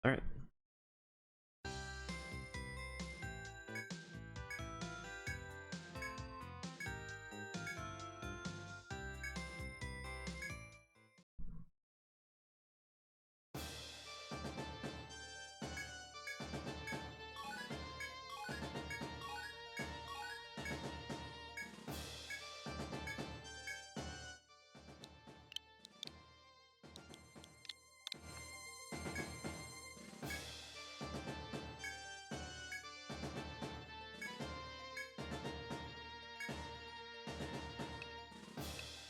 All right.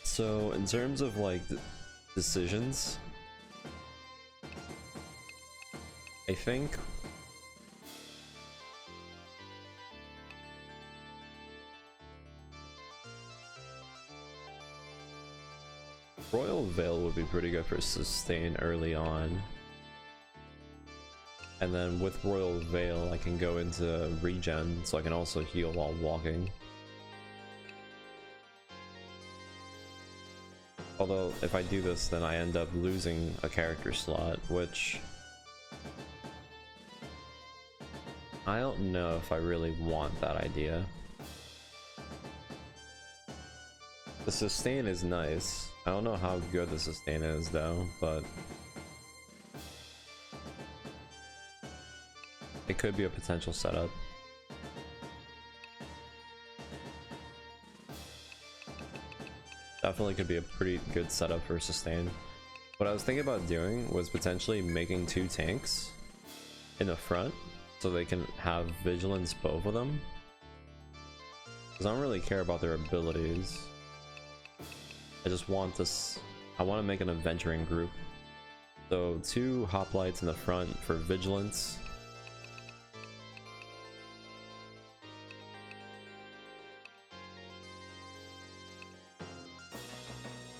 So in terms of like decisions, I think Royal Veil would be pretty good for sustain early on. And then with Royal Veil, I can go into regen, so I can also heal while walking. Although, if I do this, then I end up losing a character slot, which I don't know if I really want that idea. The sustain is nice. I don't know how good the sustain is though, but it could be a potential setup. Definitely could be a pretty good setup for sustain. What I was thinking about doing was potentially making 2 tanks in the front so they can have vigilance, both of them, because I don't really care about their abilities. I just want this, I want to make an adventuring group. So 2 hoplites in the front for vigilance.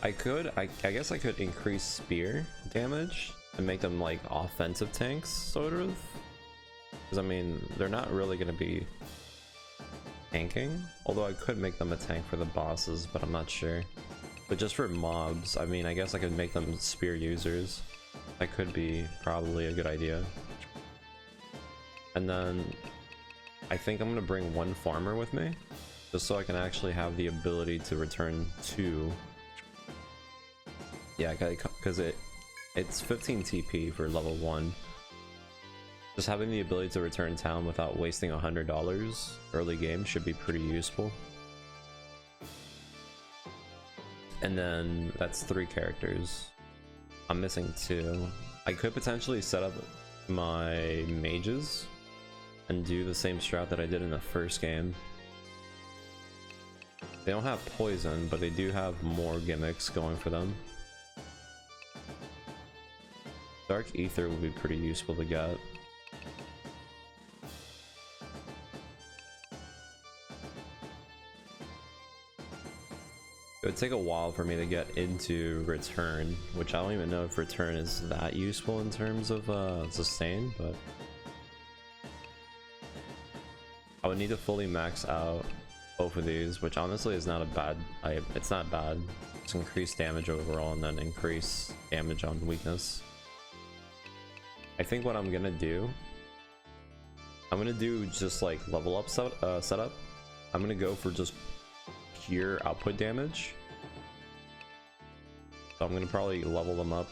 I guess I could increase spear damage and make them like offensive tanks, sort of. Because I mean, they're not really going to be tanking. Although I could make them a tank for the bosses, but I'm not sure. But just for mobs, I mean, I guess I could make them spear users. That could be probably a good idea. And then I think I'm going to bring 1 farmer with me, just so I can actually have the ability to return 2. Yeah, because it's 15 TP for level 1. Just having the ability to return town without wasting $100 early game should be pretty useful. And then that's 3 characters. I'm missing 2. I could potentially set up my mages and do the same strat that I did in the first game. They don't have poison, but they do have more gimmicks going for them. Dark Ether would be pretty useful to get. It would take a while for me to get into Return, which I don't even know if Return is that useful in terms of sustain, but I would need to fully max out both of these, which honestly is not a bad, it's not bad. Just increase damage overall and then increase damage on weakness. I think what I'm gonna do just like level up setup. I'm gonna go for just pure output damage. So I'm gonna probably level them up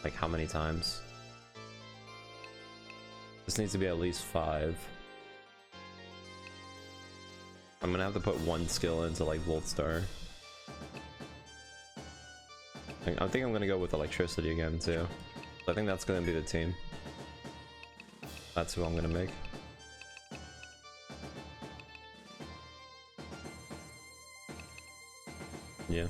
like how many times? This needs to be at least 5. I'm gonna have to put 1 skill into like Voltstar. I think I'm gonna go with electricity again too. I think that's gonna be the team. That's who I'm gonna make. Yeah.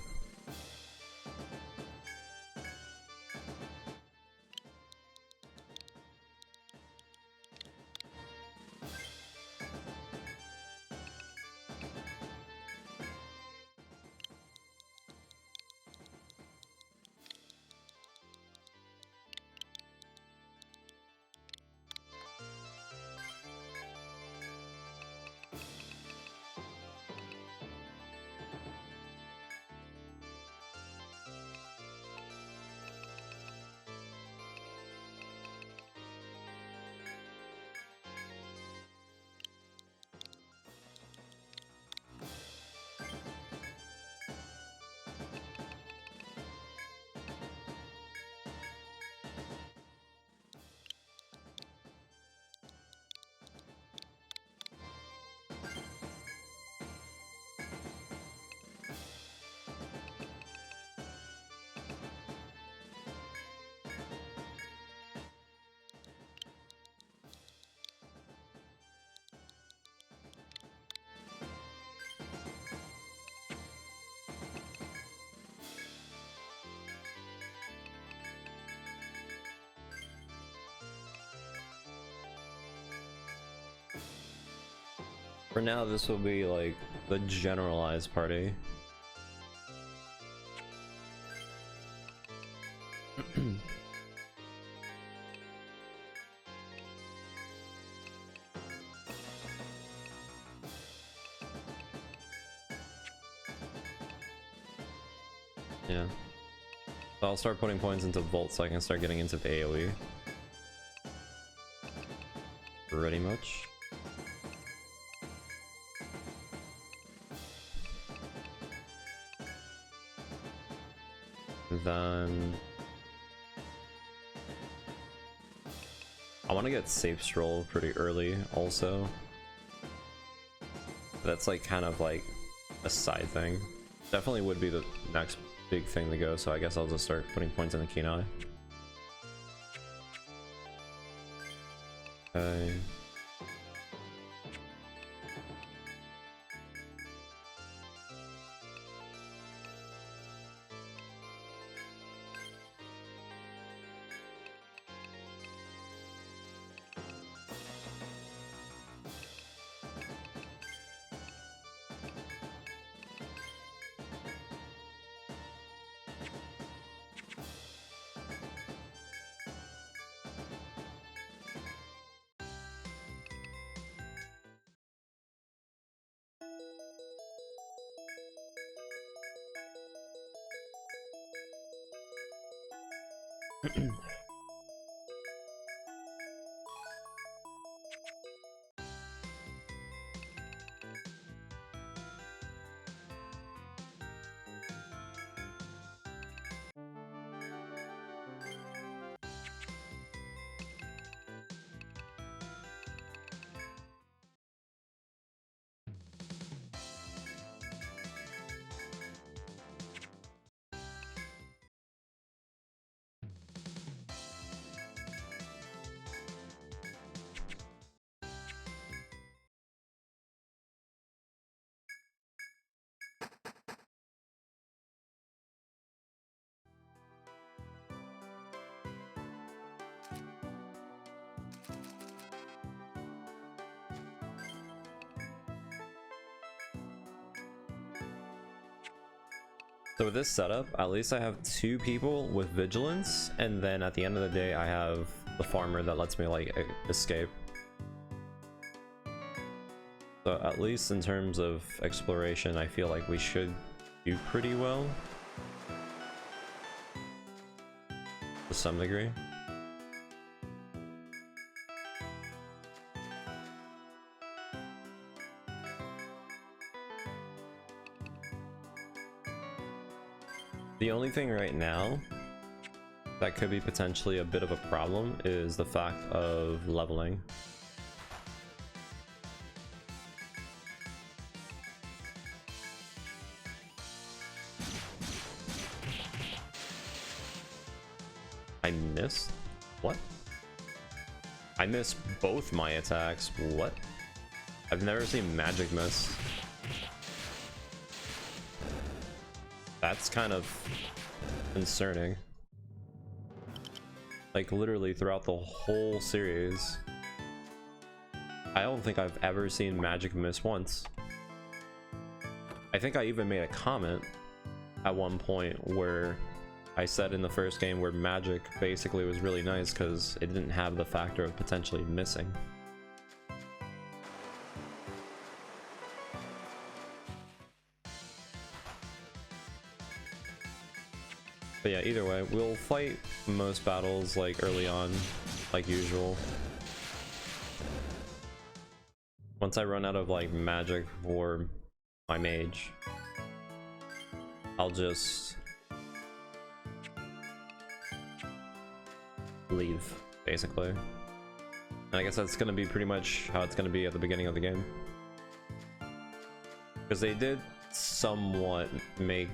For now, this will be like the generalized party. Yeah. So I'll start putting points into Volt so I can start getting into the AoE. Pretty much. Then I want to get Safe Stroll pretty early also. That's like kind of like a side thing. Definitely would be the next big thing to go, so I guess I'll just start putting points in the Kenai. Okay. So with this setup, at least I have 2 people with vigilance, and then at the end of the day I have the farmer that lets me like escape. So at least in terms of exploration, I feel like we should do pretty well to some degree. The only thing right now that could be potentially a bit of a problem is the fact of leveling. I missed? What? I missed both my attacks. What? I've never seen magic miss. That's kind of concerning. Like literally throughout the whole series, I don't think I've ever seen magic miss once. I think I even made a comment at one point where I said in the first game where magic basically was really nice because it didn't have the factor of potentially missing. But yeah, either way, we'll fight most battles like early on, like usual. Once I run out of like magic for my mage, I'll just leave, basically. And I guess that's gonna be pretty much how it's gonna be at the beginning of the game. Because they did somewhat make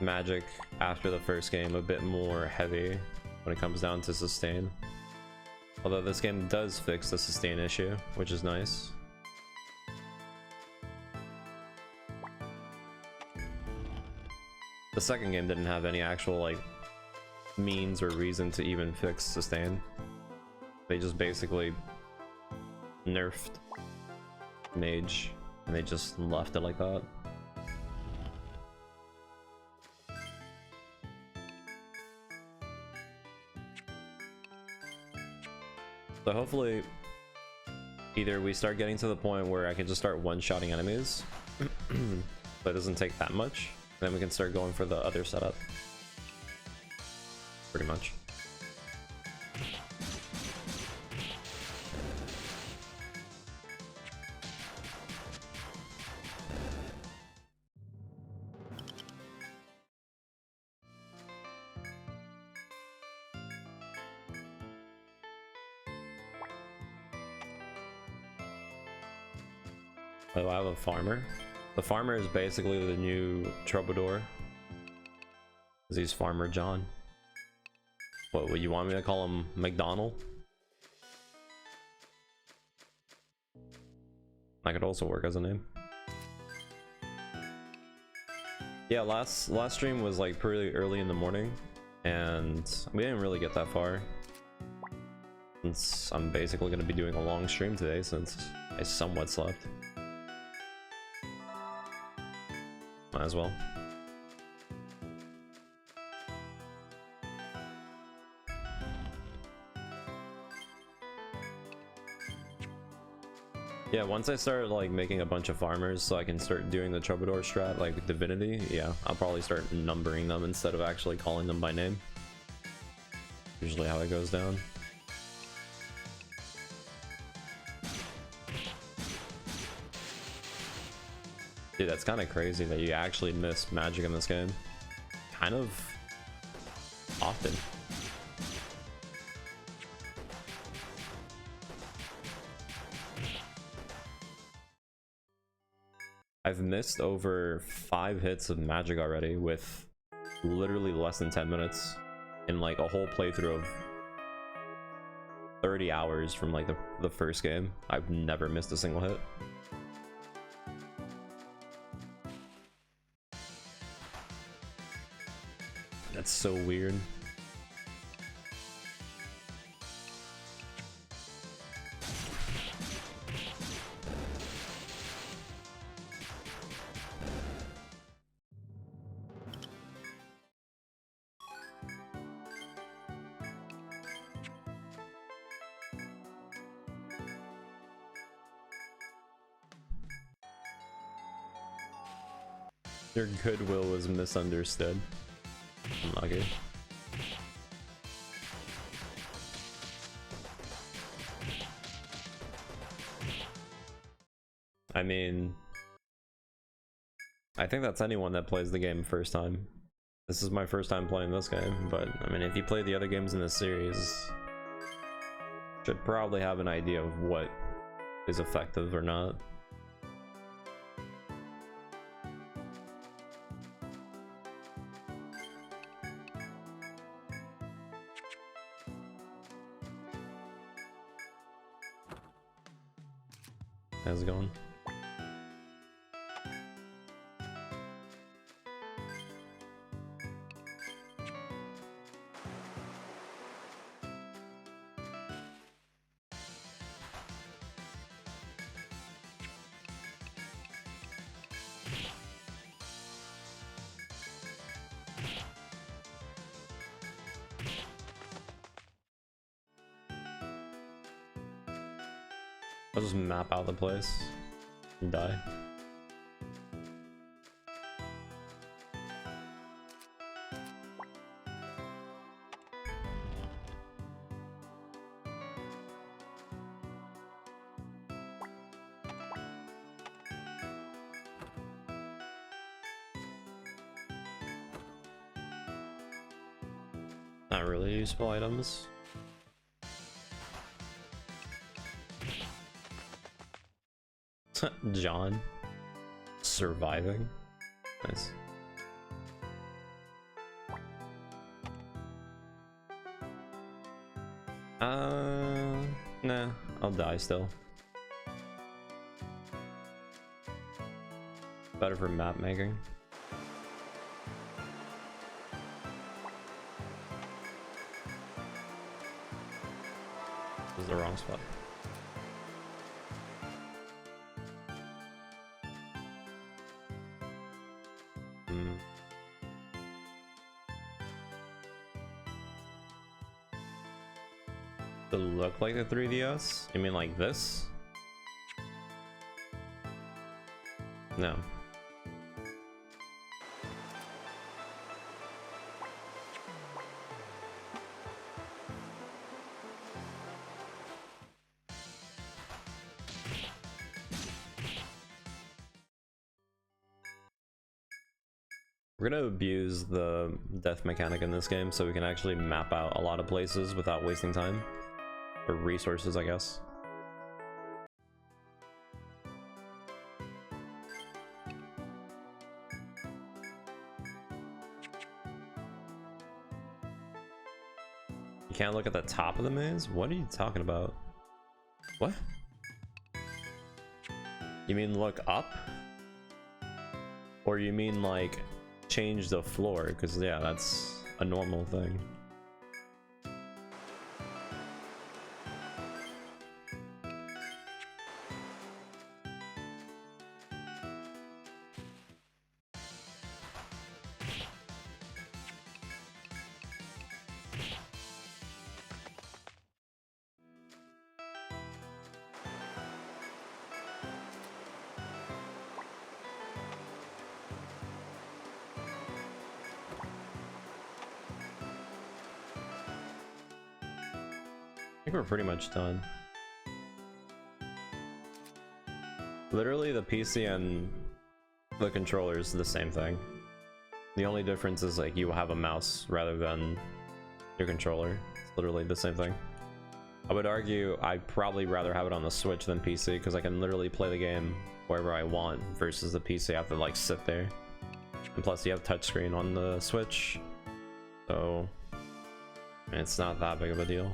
magic after the first game a bit more heavy when it comes down to sustain. Although this game does fix the sustain issue, which is nice. The second game didn't have any actual like means or reason to even fix sustain. They just basically nerfed mage and they just left it like that. So hopefully either we start getting to the point where I can just start one-shotting enemies but it doesn't take that much, then we can start going for the other setup. Pretty much. Oh, I have a farmer. The farmer is basically the new troubadour. He's Farmer John. What, would you want me to call him McDonald? That could also work as a name. Yeah, last stream was like pretty early in the morning, and we didn't really get that far. Since I'm basically going to be doing a long stream today, since I somewhat slept. Might as well. Yeah, once I start like making a bunch of farmers so I can start doing the troubadour strat like divinity, yeah, I'll probably start numbering them instead of actually calling them by name. Usually how it goes down. Dude, that's kind of crazy that you actually miss magic in this game. Kind of often. I've missed over 5 hits of magic already with literally less than 10 minutes in like a whole playthrough of 30 hours from like the first game. I've never missed a single hit. That's so weird. Your goodwill was misunderstood. Unlucky. I mean, I think that's anyone that plays the game first time. This is my first time playing this game, but I mean, if you play the other games in this series, should probably have an idea of what is effective or not. How's it going? I'll just map out the place and die. Not really useful items. John surviving. Nice. Nah, I'll die still. Better for map making. This is the wrong spot. to look like the 3DS? You mean like this? No. We're gonna abuse the death mechanic in this game so we can actually map out a lot of places without wasting time. Or resources, I guess. You can't look at the top of the maze? What are you talking about? What? You mean look up? Or you mean like change the floor? Because yeah, that's a normal thing. I think we're pretty much done. Literally the PC and the controller is the same thing. The only difference is like you have a mouse rather than your controller. It's literally the same thing. I would argue I'd probably rather have it on the Switch than PC because I can literally play the game wherever I want versus the PC I have to like sit there. And plus you have touchscreen on the Switch, so it's not that big of a deal.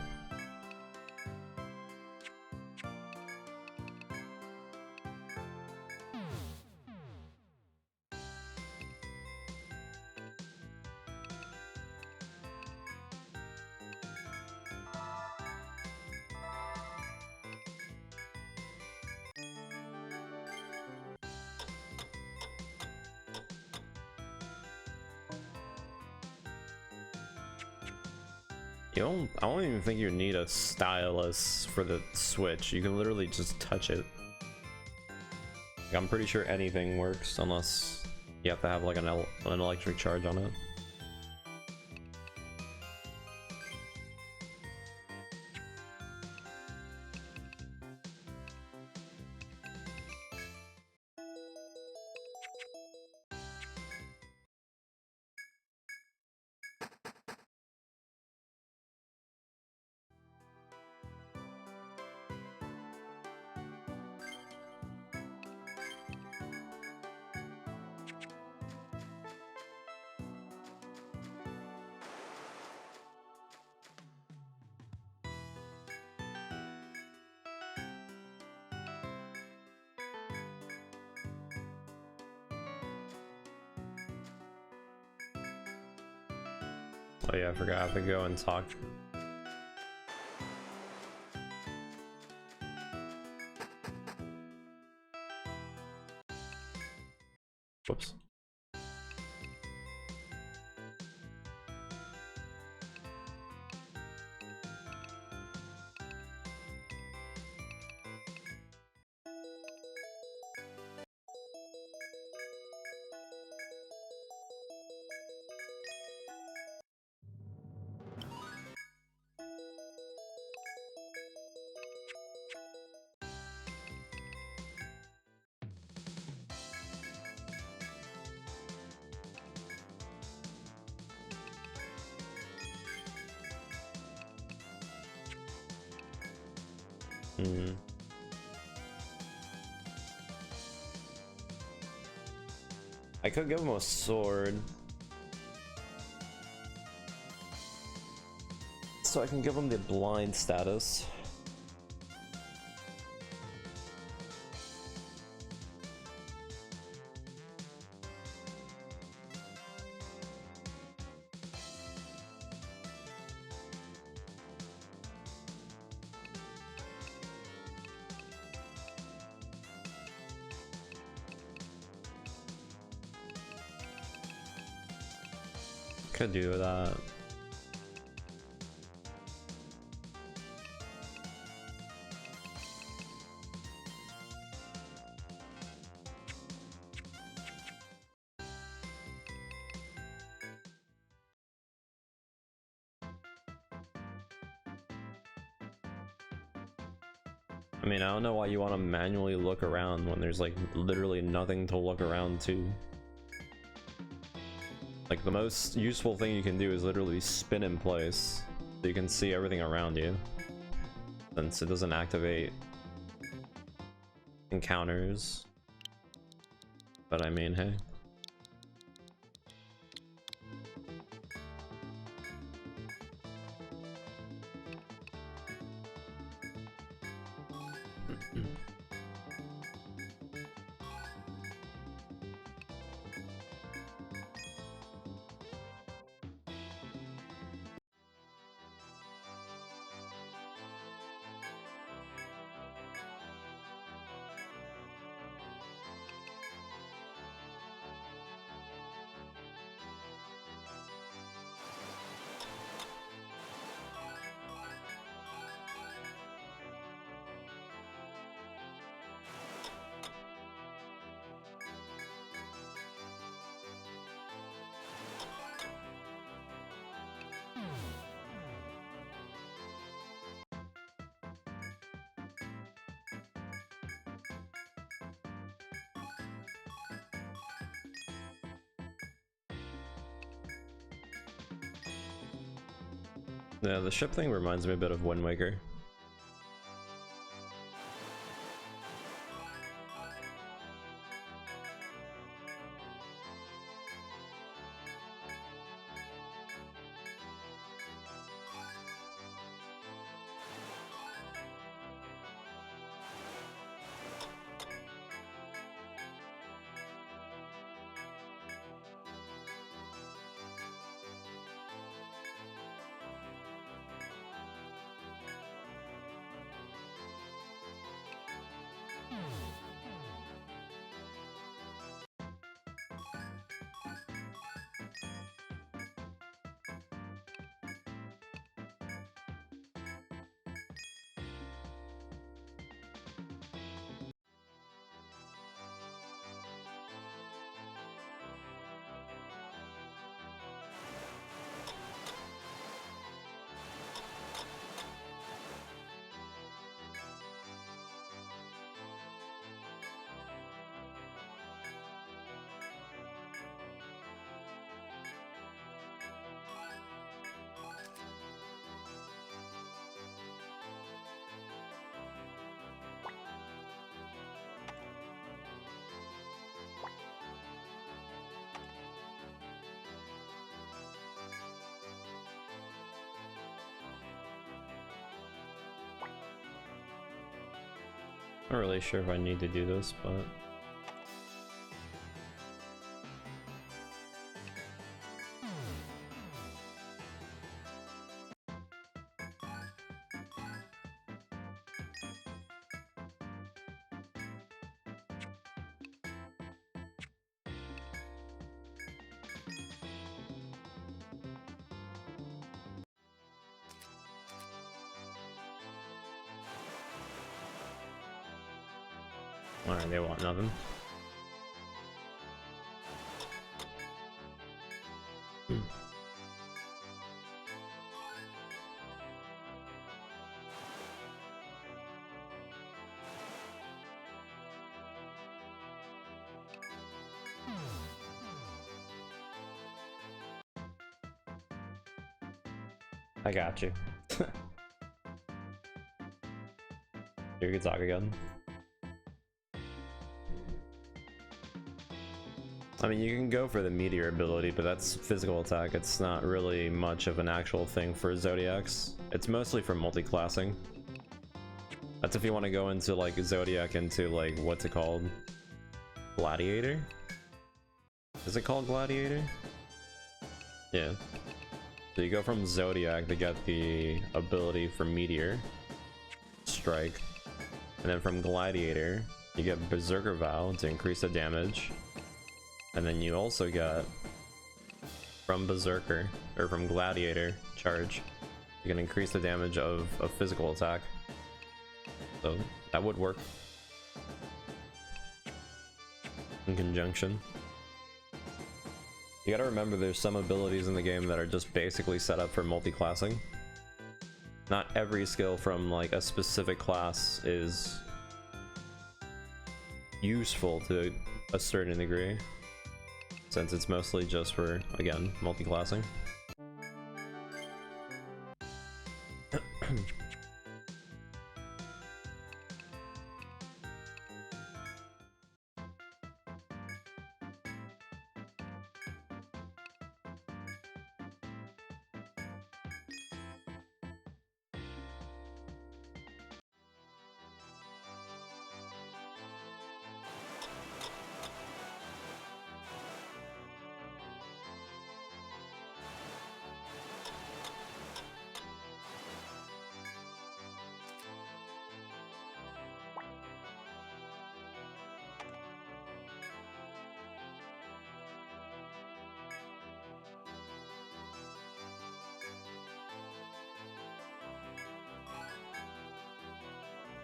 I don't even think you need a stylus for the Switch. You can literally just touch it. Like, I'm pretty sure anything works unless you have to have like an electric charge on it. Oh yeah, I forgot I have to go and talk. Whoops. I could give him a sword. So I can give him the blind status. Could do that. I mean, I don't know why you want to manually look around when there's like literally nothing to look around to. Like the most useful thing you can do is literally spin in place so you can see everything around you, since it doesn't activate encounters. But I mean, hey. Yeah, the ship thing reminds me a bit of Wind Waker. Not really sure if I need to do this, but alright, they want nothing. I got you. Here we can talk again. I mean, you can go for the meteor ability, but that's physical attack. It's not really much of an actual thing for Zodiacs. It's mostly for multi-classing. That's if you want to go into like Zodiac into like, what's it called? Gladiator? Is it called Gladiator? Yeah. So you go from Zodiac to get the ability for Meteor Strike. And then from Gladiator, you get Berserker Vow to increase the damage. And then you also got from Berserker, or from Gladiator Charge, you can increase the damage of a physical attack. So that would work in conjunction. You gotta remember there's some abilities in the game that are just basically set up for multi-classing. not every skill from like a specific class is useful to a certain degree, since it's mostly just for, again, multi-classing.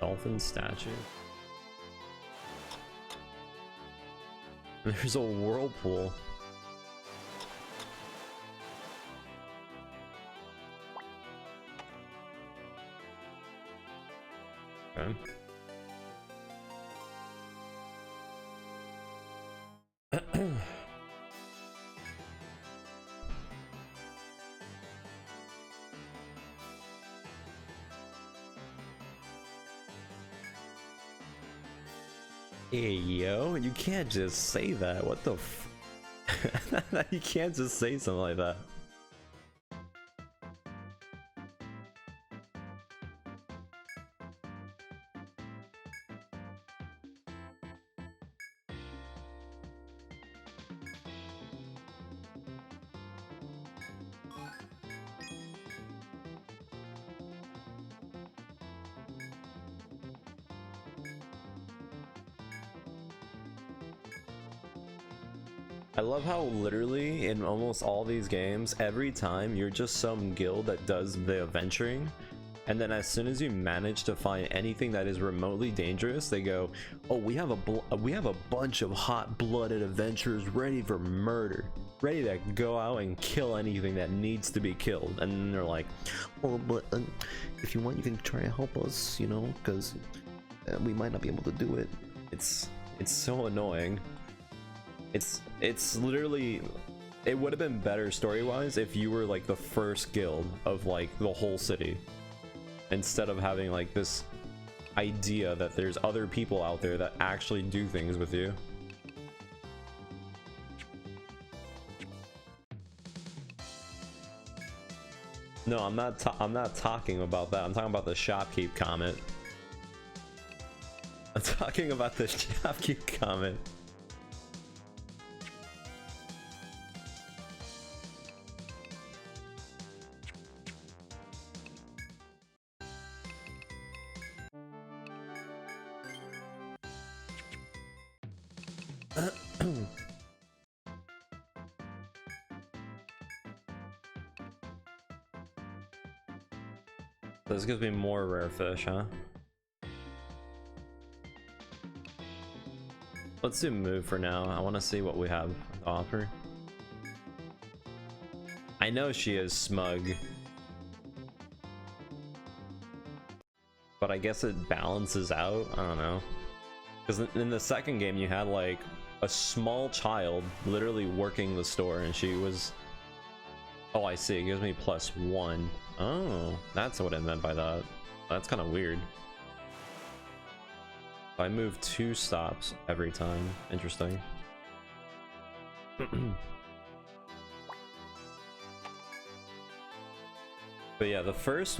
Dolphin statue. There's a whirlpool. Okay. Hey yo, you can't just say that. What the f you can't just say something like that. I love how literally in almost all these games, every time you're just some guild that does the adventuring, and then as soon as you manage to find anything that is remotely dangerous, they go, "Oh, we have a bunch of hot-blooded adventurers ready for murder, ready to go out and kill anything that needs to be killed." And then they're like, "Oh, but if you want, you can try to help us, you know, because we might not be able to do it." It's so annoying. It's literally, it would have been better story-wise if you were like the first guild of like the whole city, instead of having like this idea that there's other people out there that actually do things with you. No, I'm not talking about that. I'm talking about the shopkeep comment. I'm talking about the shopkeep comment. This gives me more rare fish, huh? Let's do move for now. I want to see what we have to offer. I know she is smug, but I guess it balances out. I don't know. Because in the second game, you had like a small child literally working the store, and she was... Oh, I see. It gives me +1. Oh, that's what I meant by that. That's kind of weird. I move 2 stops every time. Interesting. But yeah, the first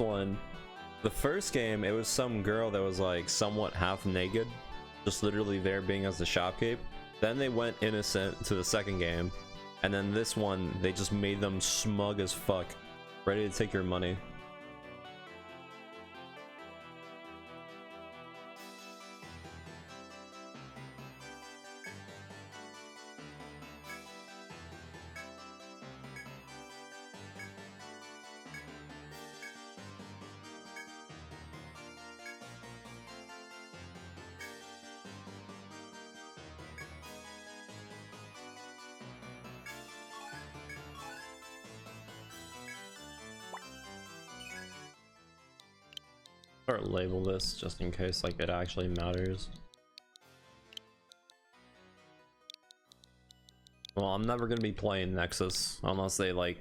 game, it was some girl that was like somewhat half naked, just literally there being as the shopkeep. Then they went innocent to the second game, and then this one, they just made them smug as fuck, ready to take your money. Or label this just in case like it actually matters. Well, I'm never gonna be playing Nexus unless they like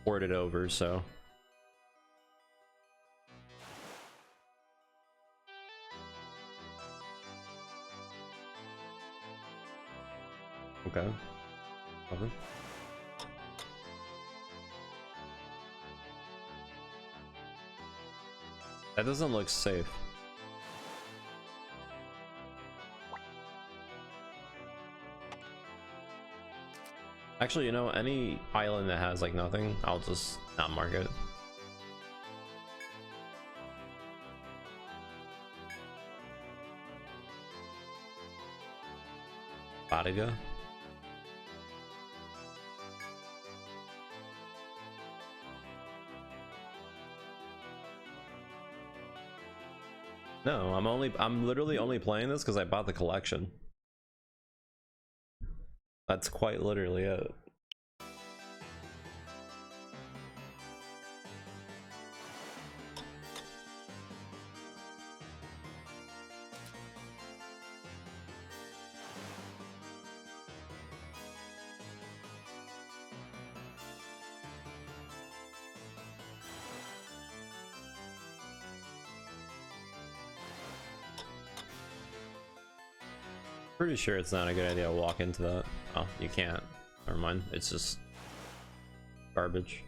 port it over, so. Okay. Nothing. That doesn't look safe. Actually, you know, any island that has like nothing, I'll just not mark it. Badiga. No, I'm literally only playing this because I bought the collection. That's quite literally it. Pretty sure it's not a good idea to walk into that. Oh, you can't. Never mind. It's just garbage.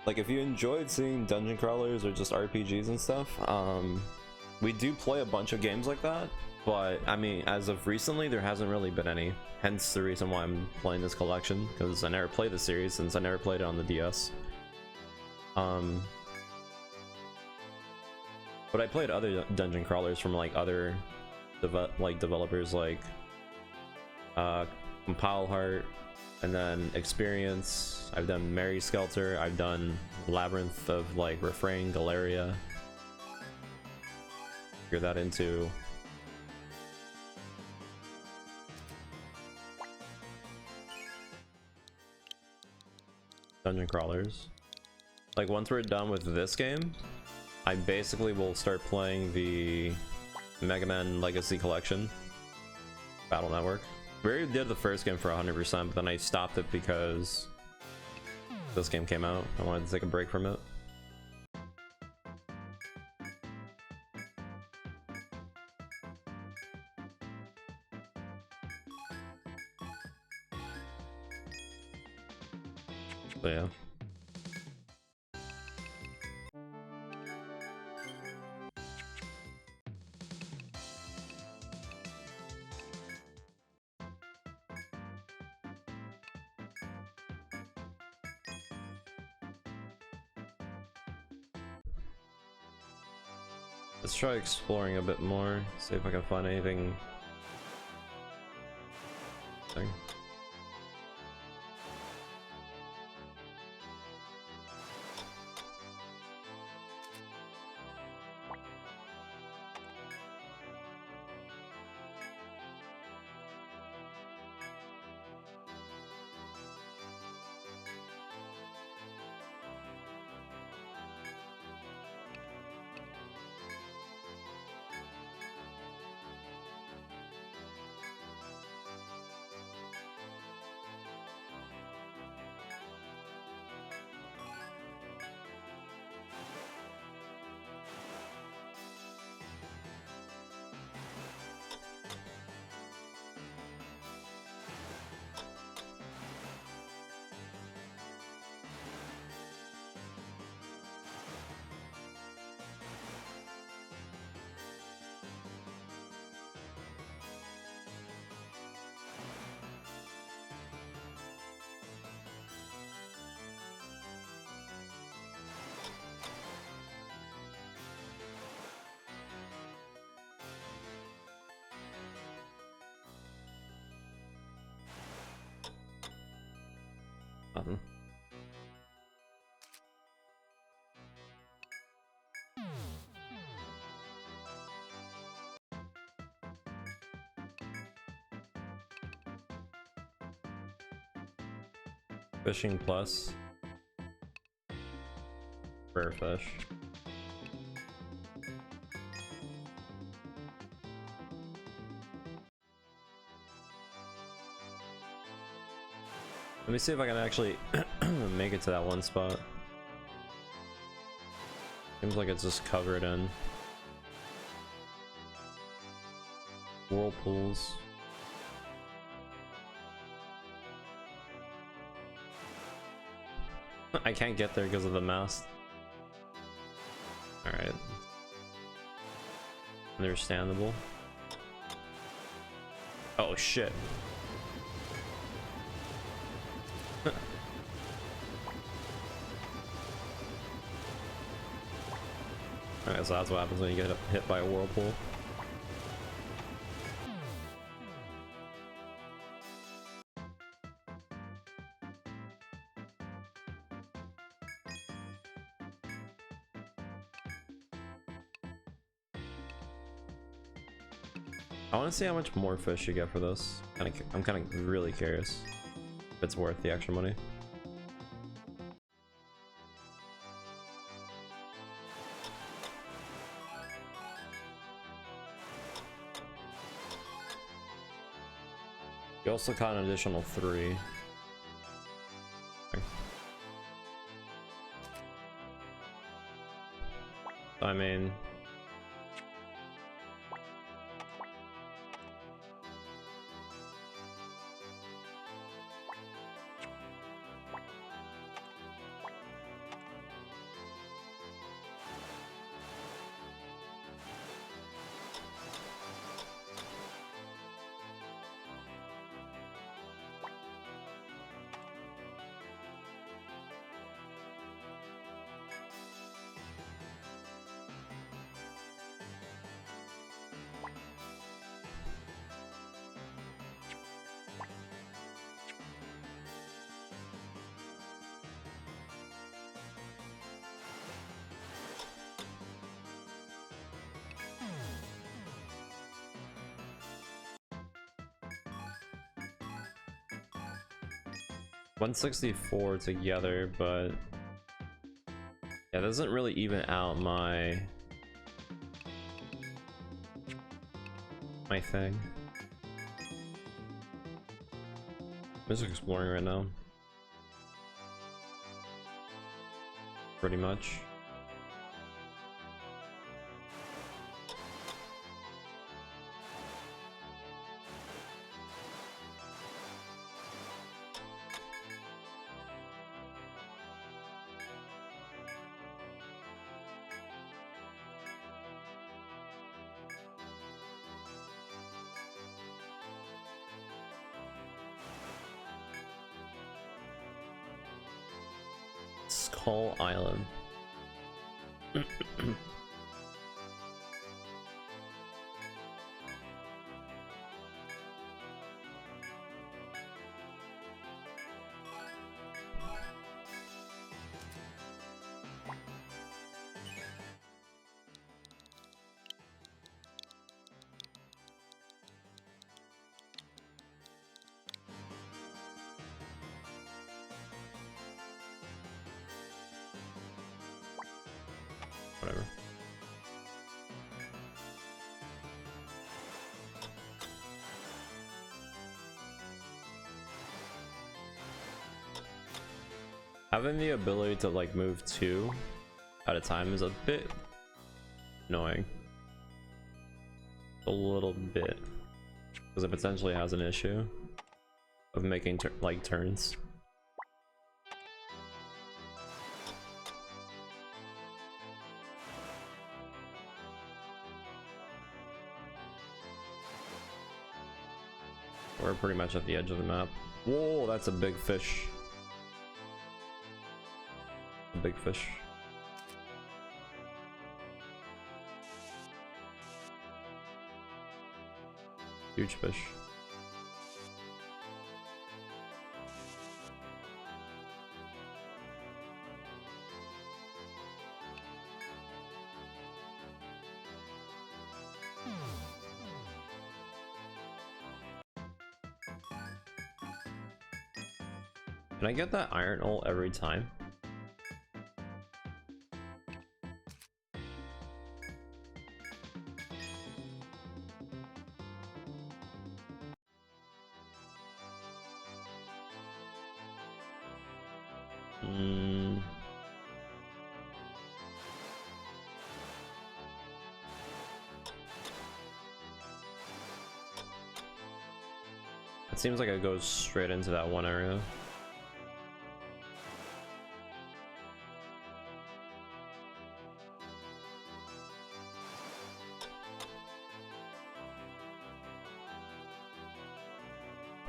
Like, if you enjoyed seeing dungeon crawlers or just RPGs and stuff, we do play a bunch of games like that, but I mean, as of recently, there hasn't really been any. Hence the reason why I'm playing this collection, because I never played the series since I never played it on the DS. But I played other dungeon crawlers from like other developers like Compile Heart, and then Experience. I've done Mary Skelter. I've done Labyrinth of like Refrain, Galeria. Figure that into dungeon crawlers. Like, once we're done with this game, I basically will start playing the Mega Man Legacy Collection Battle Network. We already did the first game for 100%, but then I stopped it because this game came out. I wanted to take a break from it. So yeah. Let's try exploring a bit more, see if I can find anything. Fishing plus. Rare fish. Let me see if I can actually make it to that one spot. Seems like it's just covered in whirlpools. I can't get there because of the mast. Alright. Understandable. Oh shit. Alright, so that's what happens when you get hit by a whirlpool. I want to see how much more fish you get for this. I'm kind of really curious if it's worth the extra money. You also caught an additional 3. I mean, $164 together, but yeah, that doesn't really even out my thing. I'm just exploring right now. Pretty much. Skull Island. Whatever. Having the ability to like move 2 at a time is a bit annoying. A little bit. Because it potentially has an issue of making like turns. We're pretty much at the edge of the map. Whoa, that's a big fish. A big fish. Huge fish. Can I get that iron ult every time? It seems like it goes straight into that one area.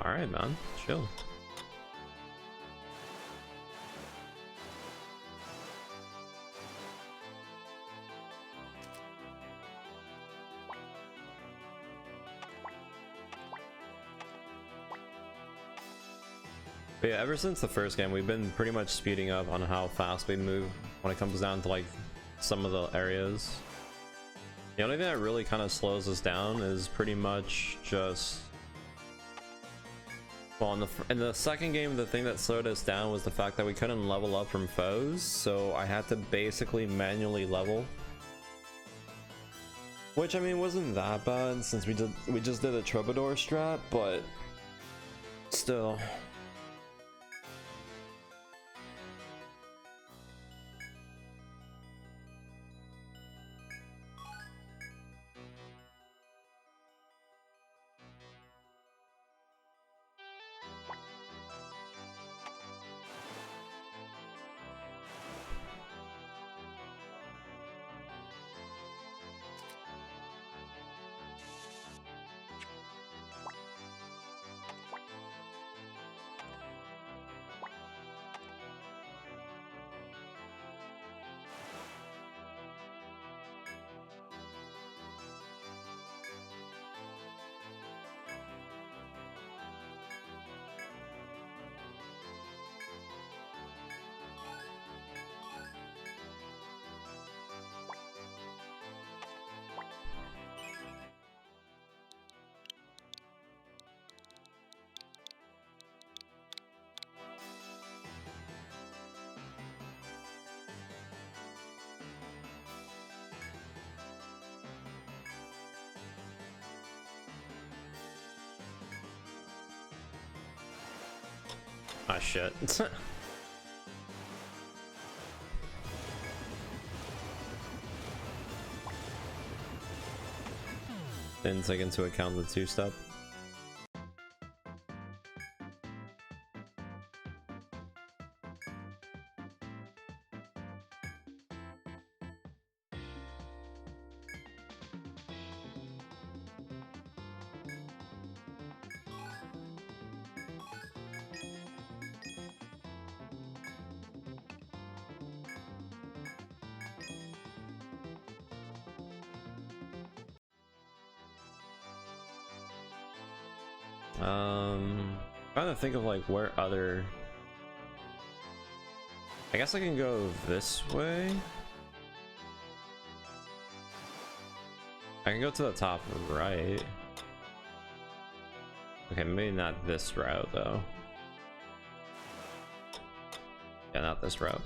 Alright, man, chill. But yeah, ever since the first game, we've been pretty much speeding up on how fast we move when it comes down to like some of the areas. The only thing that really kind of slows us down is pretty much just, well, in the second game, the thing that slowed us down was the fact that we couldn't level up from foes, so I had to basically manually level. Which, I mean, wasn't that bad since we just did a Troubadour strat, but still. Ah, shit. Didn't take into account the two-step. Trying to think of like where other. I guess I can go this way. I can go to the top right. Okay, maybe not this route though. Yeah, not this route.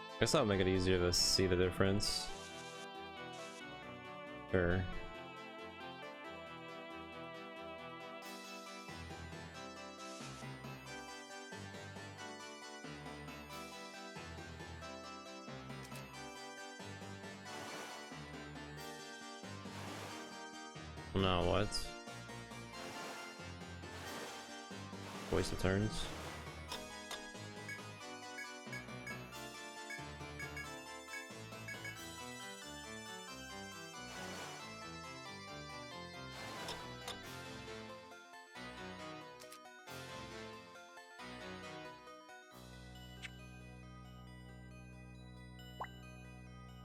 I guess that'll make it easier to see the difference. Sure. No, what? Waste of turns.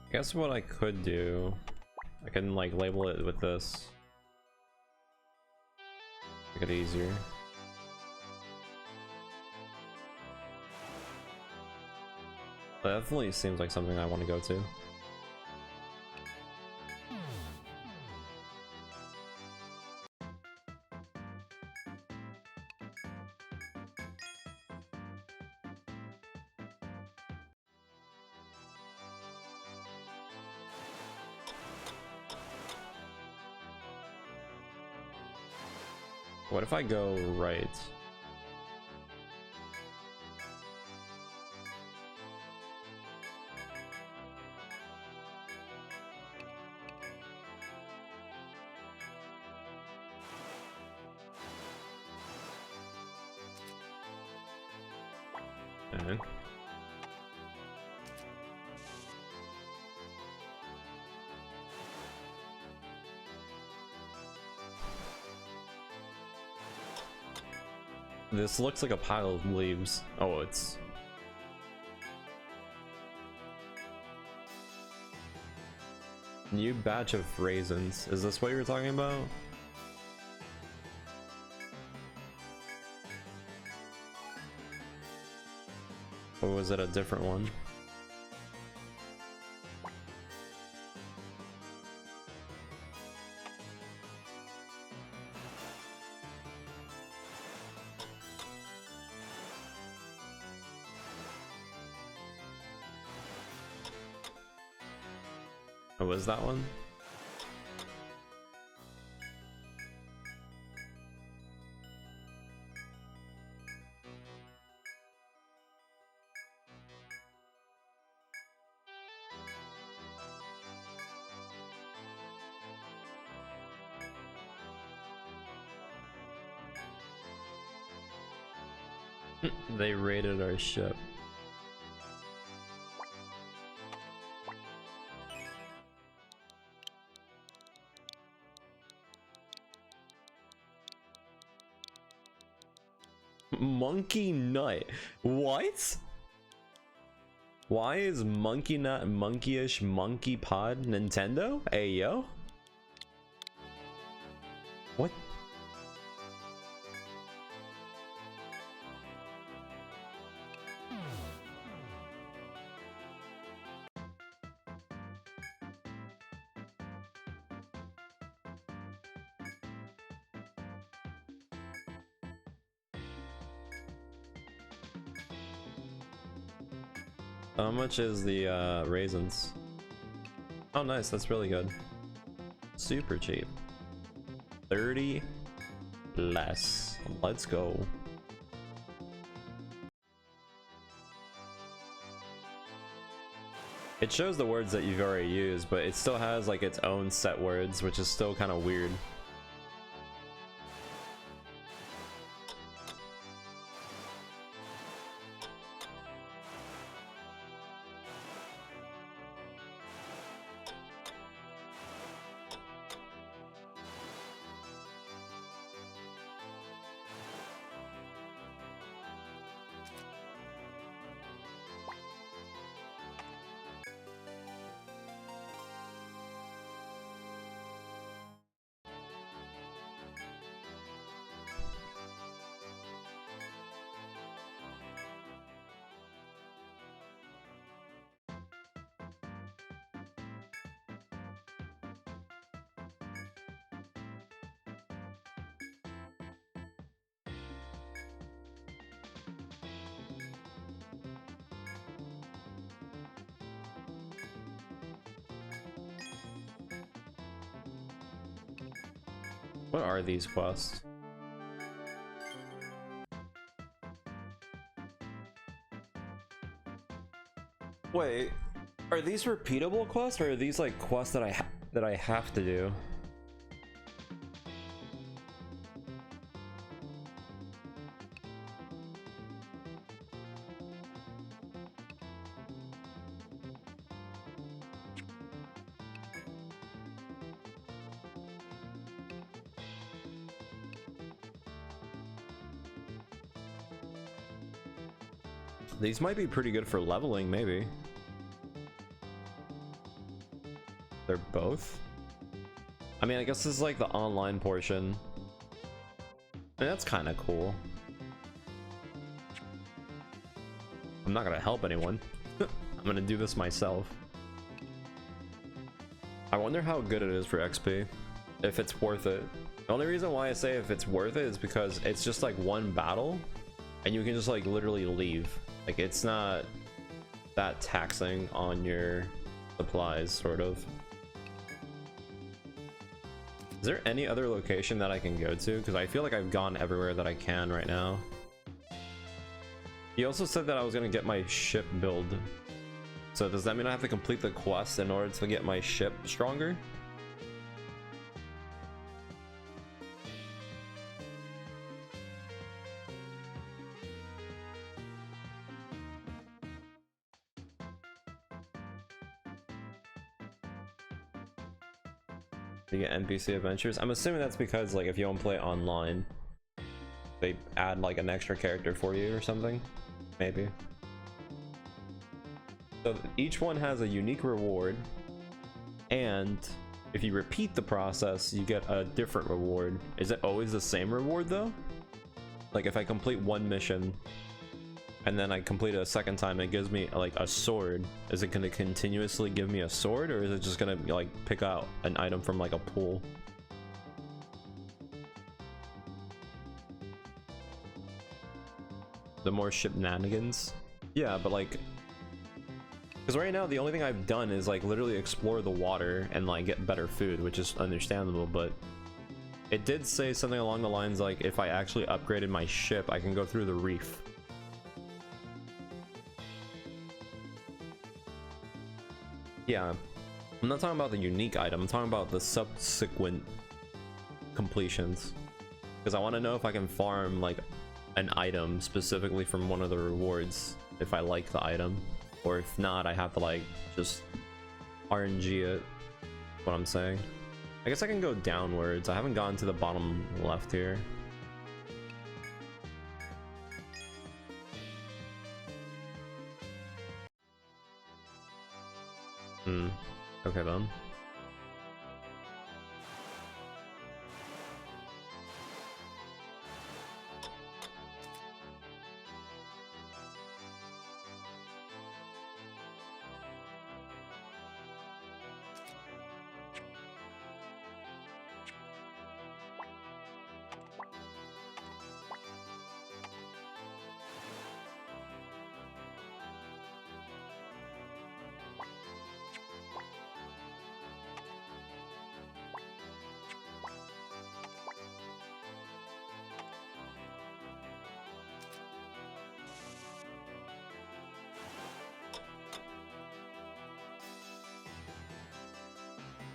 I guess what I could do, I can like label it with this. Make it easier. That definitely seems like something I want to go to. What if I go right? Okay. This looks like a pile of leaves. Oh, it's... New batch of raisins. Is this what you were talking about? Or was it a different one? Oh, was that one? They raided our ship. Monkey Nut. What? Why is Monkey Nut monkeyish monkey pod Nintendo? Hey yo. What? How much is the raisins? Oh nice, that's really good. Super cheap. 30 less. Let's go. It shows the words that you've already used, but it still has like its own set words, which is still kind of weird. What are these quests? Wait, are these repeatable quests, or are these like quests that I have to do? These might be pretty good for leveling, maybe. They're both? I mean, I guess this is like the online portion. I mean, that's kind of cool. I'm not gonna help anyone. I'm gonna do this myself. I wonder how good it is for XP, if it's worth it. The only reason why I say if it's worth it is because it's just like one battle and you can just like literally leave. Like it's not that taxing on your supplies, sort of. Is there any other location that I can go to? Because I feel like I've gone everywhere that I can right now. He also said that I was gonna get my ship build. So does that mean I have to complete the quest in order to get my ship stronger? You get NPC adventures. I'm assuming that's because like if you don't play online, they add like an extra character for you or something, maybe. So each one has a unique reward, and if you repeat the process, you get a different reward. Is it always the same reward though? Like if I complete one mission and then I complete it a second time, it gives me like a sword. Is it going to continuously give me a sword, or is it just going to like pick out an item from like a pool? The more shenanigans? Yeah, but like, because right now the only thing I've done is like literally explore the water and like get better food, which is understandable, but it did say something along the lines like if I actually upgraded my ship, I can go through the reef. Yeah, I'm not talking about the unique item, I'm talking about the subsequent completions. Because I want to know if I can farm like an item specifically from one of the rewards if I like the item, or if not, I have to like just RNG it. What I'm saying. I guess I can go downwards. I haven't gone to the bottom left here. Okay then.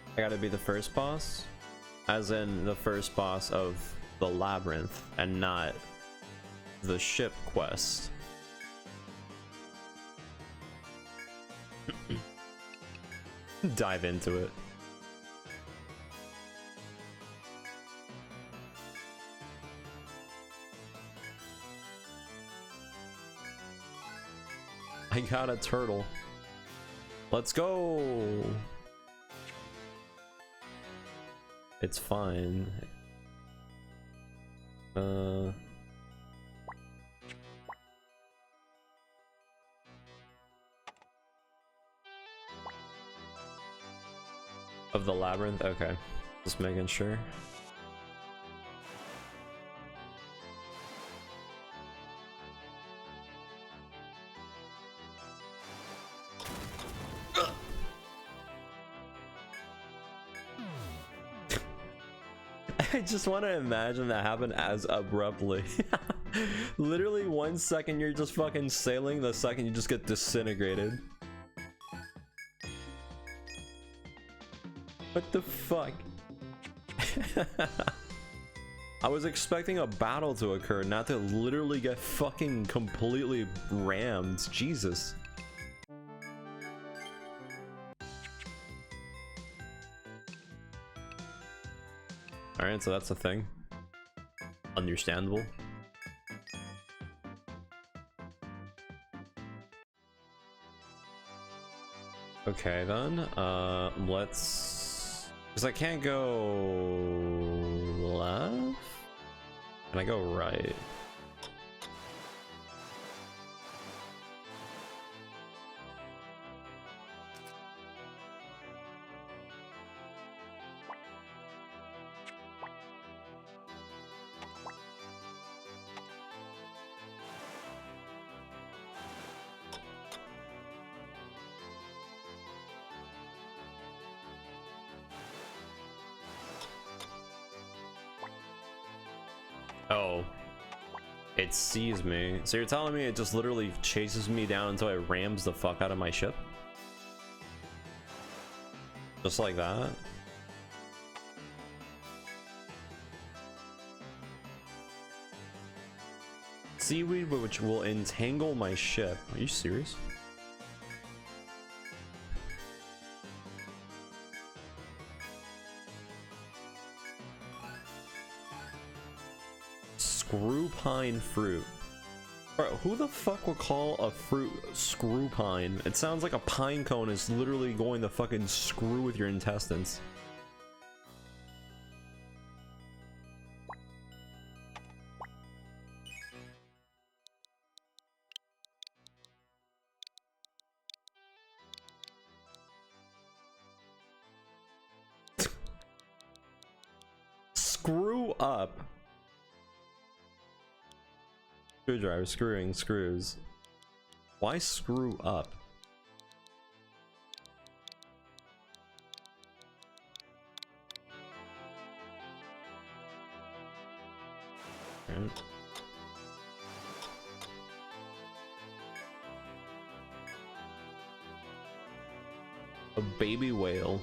I gotta be the first boss? As in the first boss of the labyrinth and not the ship quest. Dive into it. I got a turtle. Let's go. It's fine. Of the labyrinth? Okay. Just making sure. I just want to imagine that happen as abruptly. Literally 1 second you're just fucking sailing, the second you just get disintegrated. What the fuck? I was expecting a battle to occur, not to literally get fucking completely rammed. Jesus. Alright, so that's a thing. Understandable. Okay then, let's... Because I can't go... left? Can I go right? Oh. It sees me. So you're telling me it just literally chases me down until it rams the fuck out of my ship? Just like that? Seaweed which will entangle my ship. Are you serious? Screw pine fruit. Bro, who the fuck would call a fruit screw pine? It sounds like a pine cone is literally going to fucking screw with your intestines. Screw up. Screwdriver, screwing, screws. Why screw up? Right. A baby whale.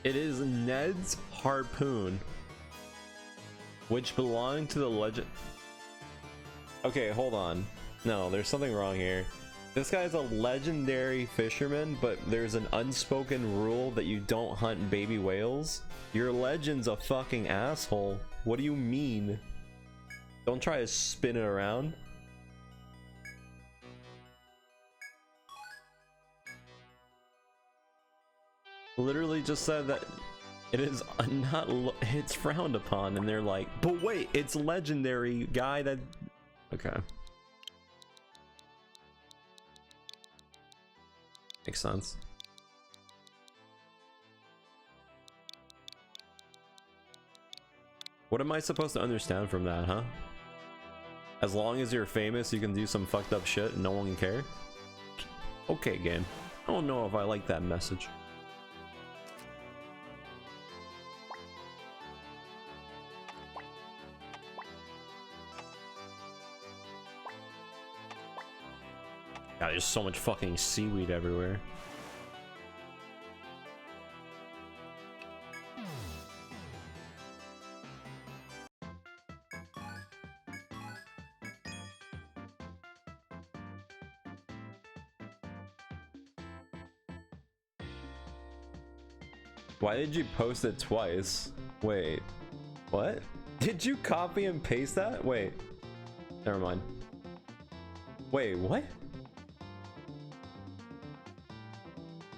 It is Ned's harpoon, which belonged to the legend. Okay, hold on. No, there's something wrong here. This guy's a legendary fisherman, but there's an unspoken rule that you don't hunt baby whales. Your legend's a fucking asshole. What do you mean? Don't try to spin it around. Literally just said that it is not, it's frowned upon, and they're like, but wait, it's legendary guy that, okay. Makes sense. What am I supposed to understand from that, huh? As long as you're famous, you can do some fucked up shit and no one can care? Okay, game. I don't know if I like that message. God, there's so much fucking seaweed everywhere. Why did you post it twice? Wait, what? Did you copy and paste that? Wait, never mind. Wait, what?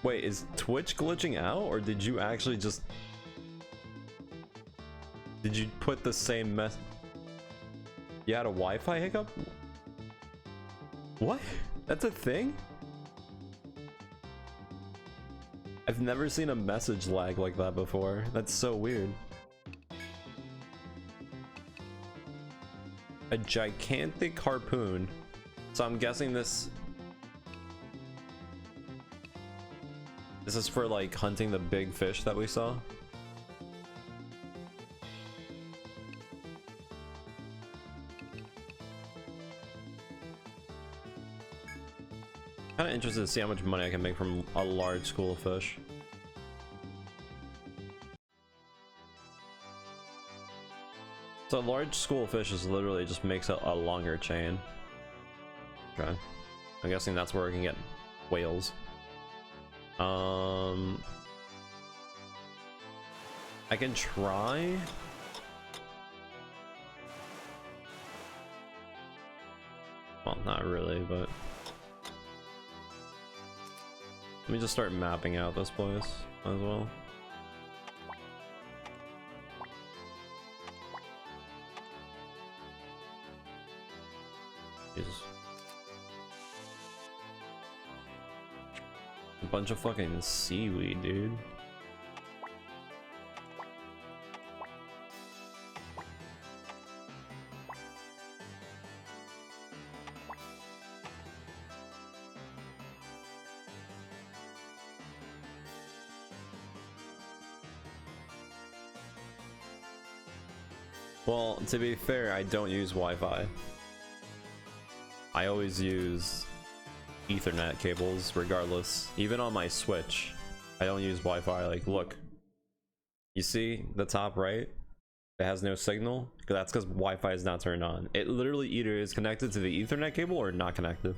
Wait, is Twitch glitching out, or did you actually just... Did you put the same mess... You had a Wi-Fi hiccup? What? That's a thing? I've never seen a message lag like that before. That's so weird. A gigantic harpoon. So I'm guessing this is for like hunting the big fish that we saw. Kind of interested to see how much money I can make from a large school of fish. So a large school of fish is literally just makes a longer chain. Okay. I'm guessing that's where we can get whales. I can try. Well, not really, but let me just start mapping out this place as well. Jesus. A bunch of fucking seaweed, dude. Well, to be fair, I don't use Wi-Fi. I always use Ethernet cables regardless. Even on my Switch, I don't use Wi-Fi. Like, look. You see the top right? It has no signal? That's because Wi-Fi is not turned on. It literally either is connected to the Ethernet cable or not connected.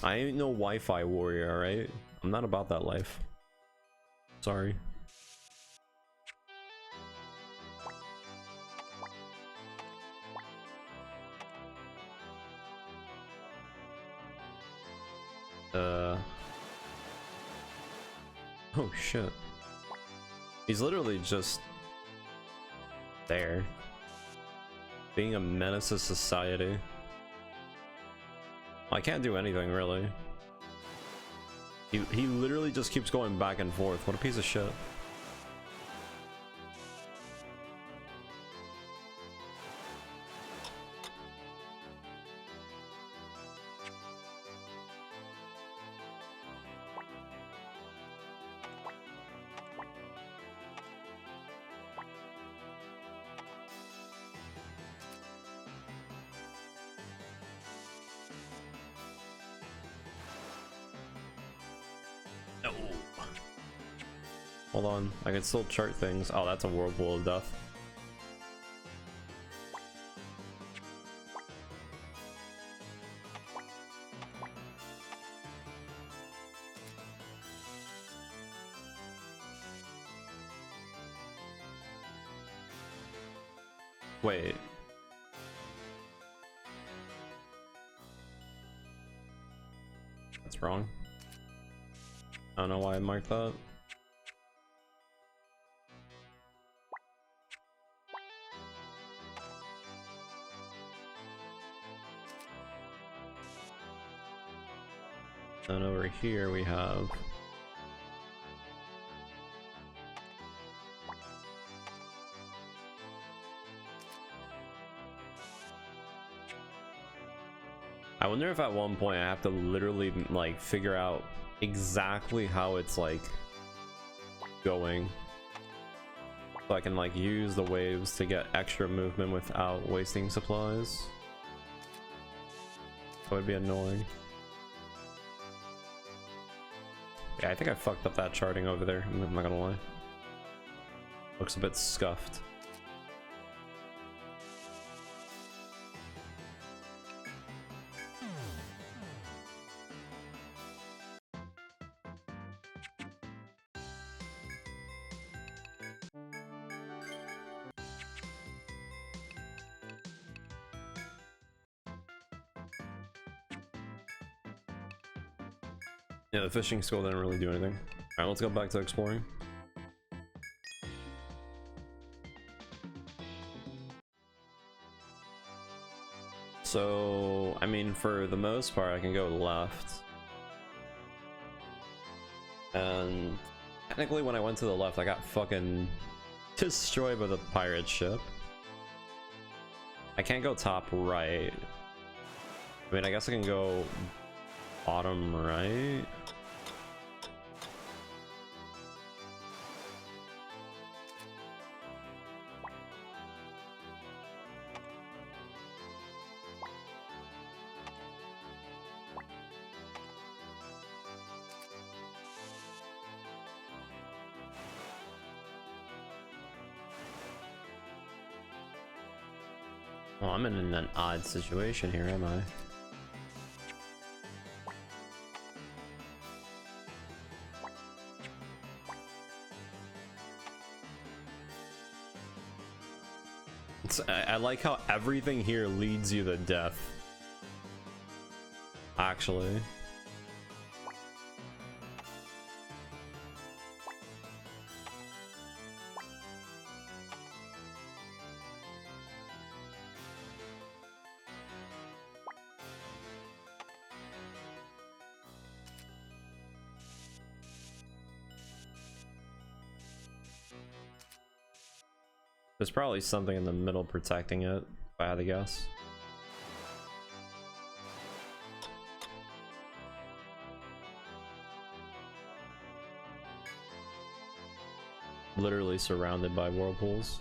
I ain't no Wi-Fi warrior, alright? I'm not about that life. Sorry. Oh shit. He's literally just there. Being a menace to society. I can't do anything really. He literally just keeps going back and forth. What a piece of shit. No. Hold on, I can still chart things. Oh, that's a whirlpool of death. Wait. That's wrong. I don't know why I marked that. Then over here we have I wonder if at one point I have to literally like figure out exactly how it's like going so I can like use the waves to get extra movement without wasting supplies. That would be annoying. Yeah, I think I fucked up that charting over there. I'm not gonna lie. Looks a bit scuffed. Yeah, the fishing school didn't really do anything. Alright, let's go back to exploring. So, I mean, for the most part, I can go left. And technically, when I went to the left, I got fucking destroyed by the pirate ship. I can't go top right. I mean, I guess I can go bottom right. Oh, I'm in an odd situation here, am I? I like how everything here leads you to death. Actually. There's probably something in the middle protecting it, if I had to guess. Literally surrounded by whirlpools.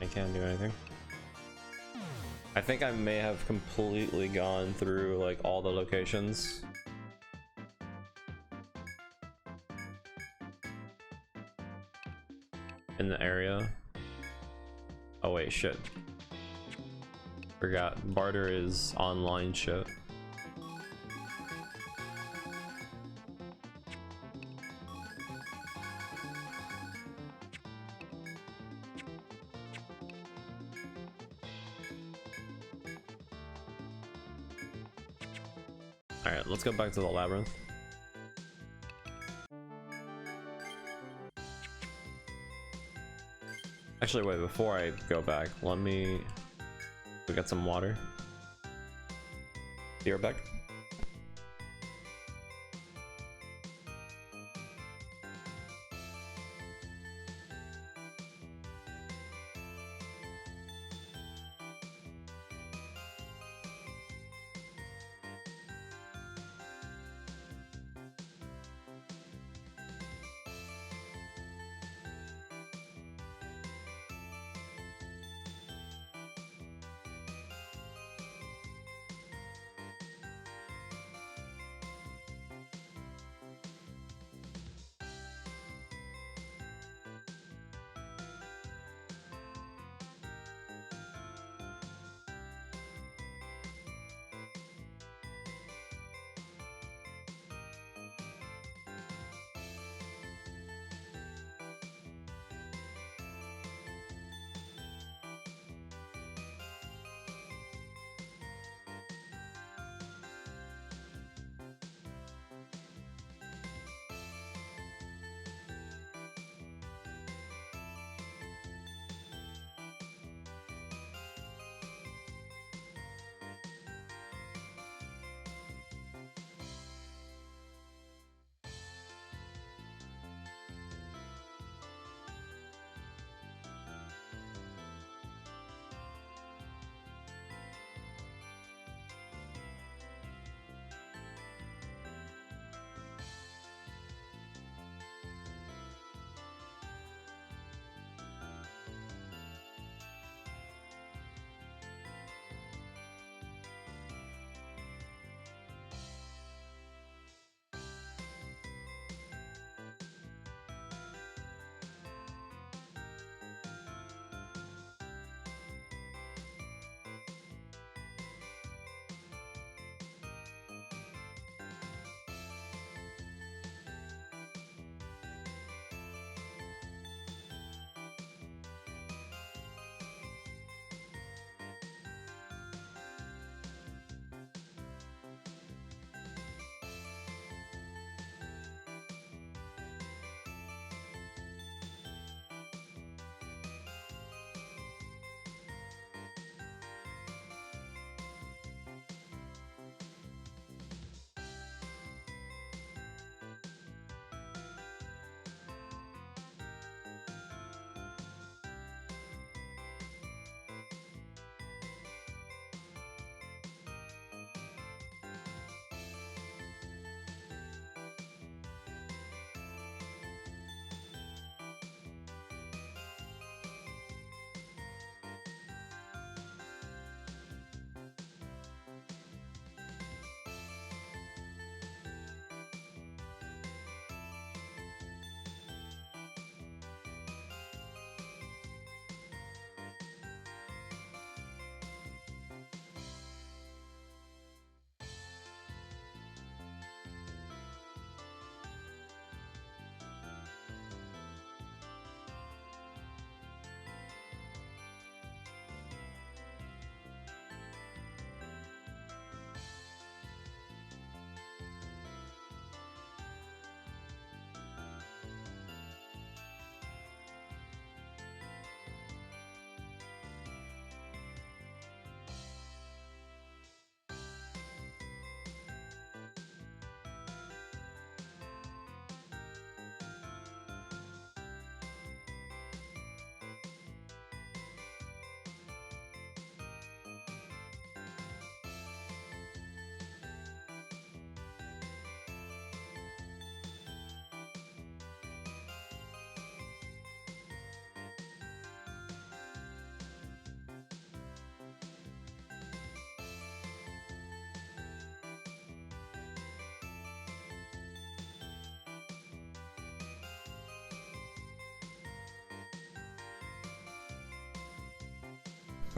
I can't do anything. I think I may have completely gone through like all the locations. In the area. Oh wait, shit. Forgot. Barter is online shit. Alright, let's go back to the labyrinth. Actually, wait, before I go back, let me... We got some water. Be right back.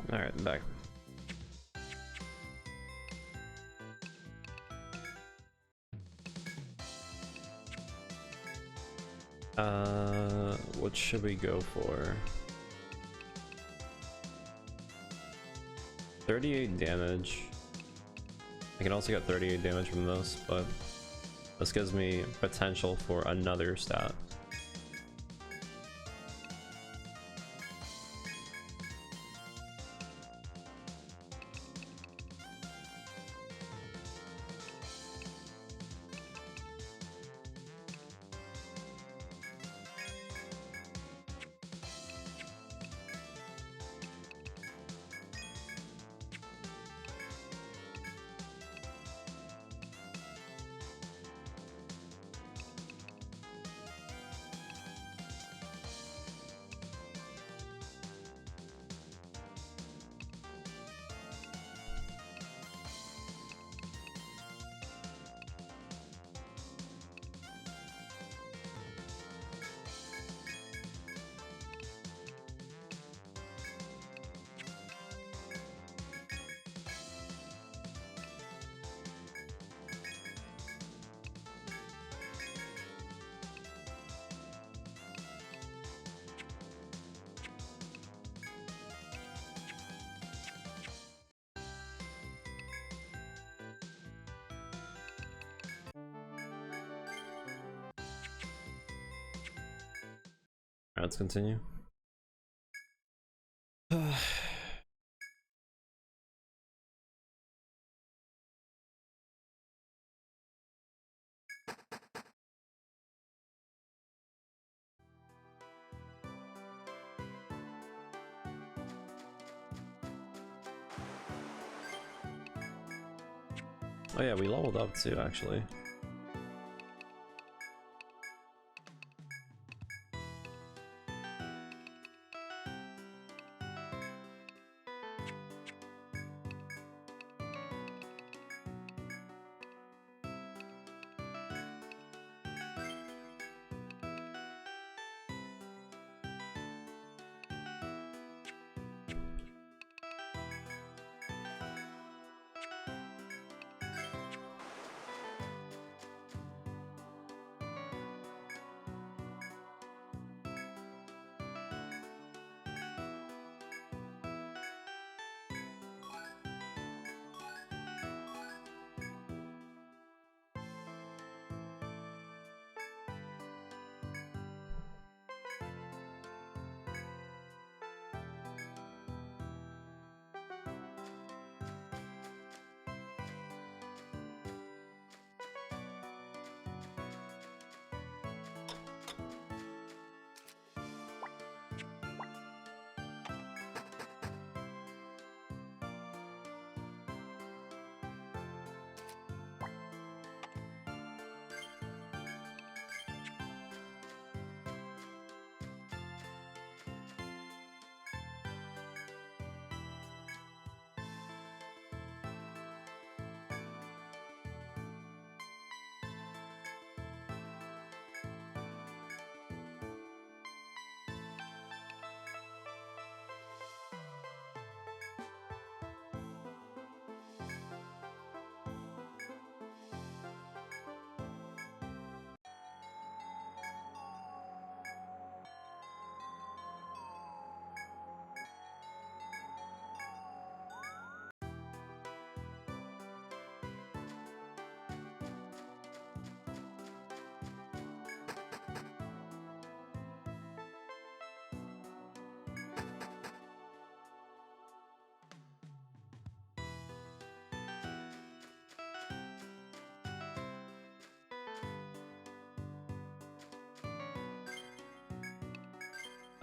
Alright, I'm back. What should we go for? 38 damage. I can also get 38 damage from this, but this gives me potential for another stat. Let's continue. Oh yeah, we leveled up too, actually.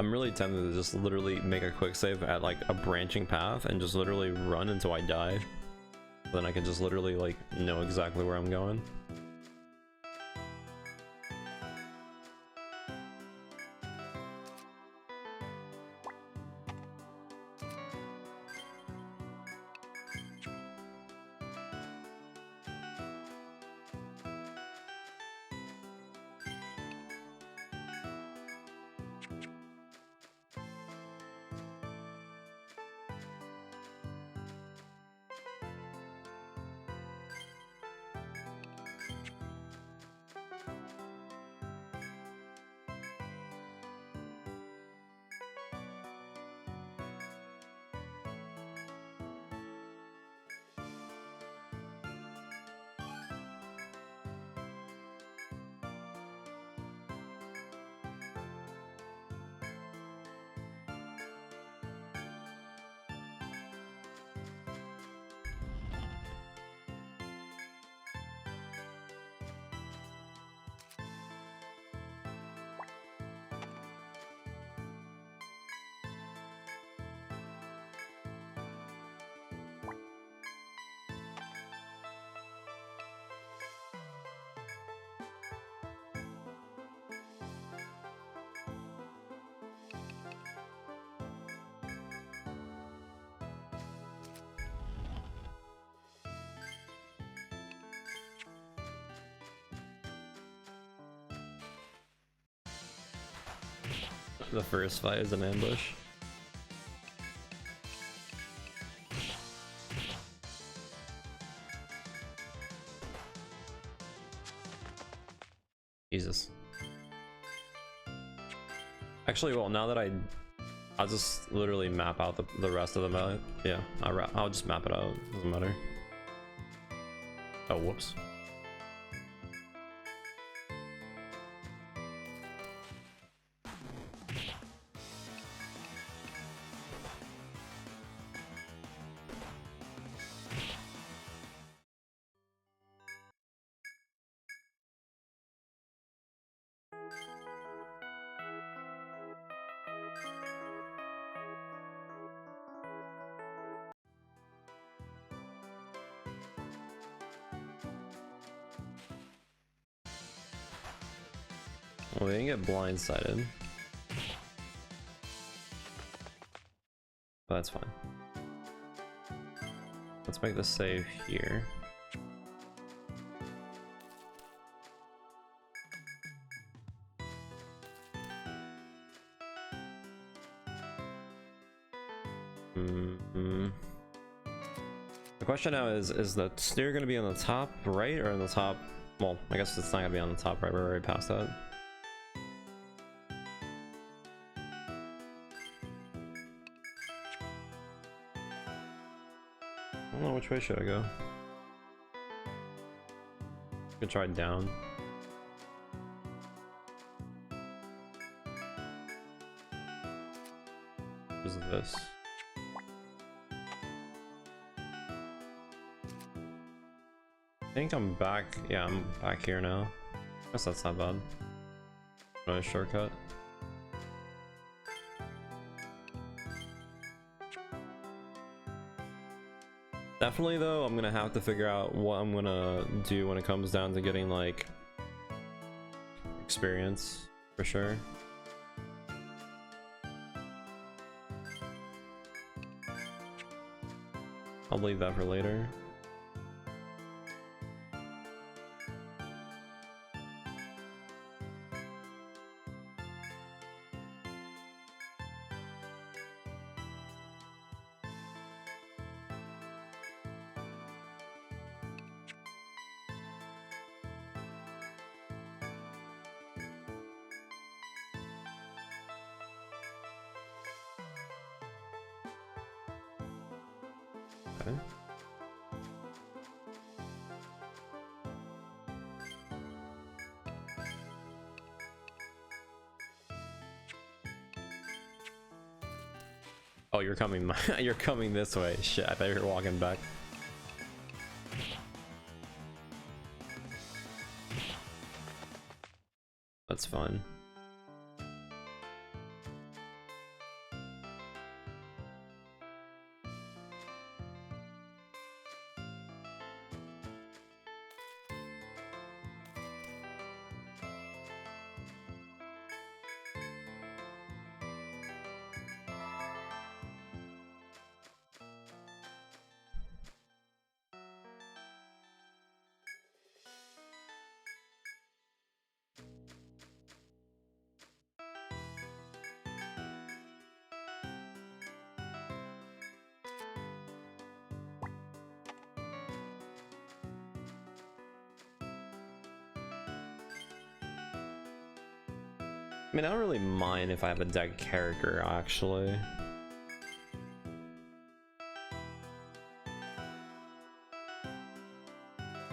I'm really tempted to just literally make a quick save at like a branching path and just literally run until I die. Then I can just literally like know exactly where I'm going. The first fight is an ambush. Jesus. Actually, well, now that I'll just literally map out the rest of the map. Yeah, I'll just map it out. Doesn't matter. Oh, whoops. Well, they didn't get blindsided. But that's fine. Let's make the save here. The question now is the steer going to be on the top right or on the top? Well, I guess it's not going to be on the top right. We're already past that. I don't know, which way should I go? Could try down. What is this? I think I'm back. Yeah, I'm back here now. Guess that's not bad. Another shortcut. Definitely though, I'm gonna have to figure out what I'm gonna do when it comes down to getting like experience for sure. I'll leave that for later. Okay. Oh, you're coming. You're coming this way. Shit, I thought you were walking back. That's fine. I mean, I don't really mind if I have a dead character, actually.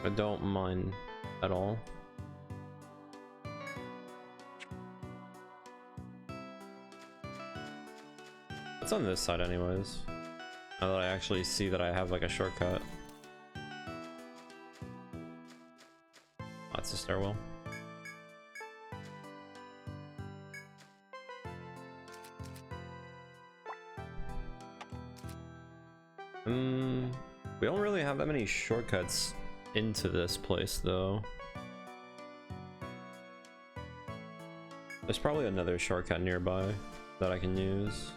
I don't mind at all. It's on this side anyways. Now that I actually see that I have like a shortcut. Oh, it's a stairwell. We don't really have that many shortcuts into this place though. There's probably another shortcut nearby that I can use.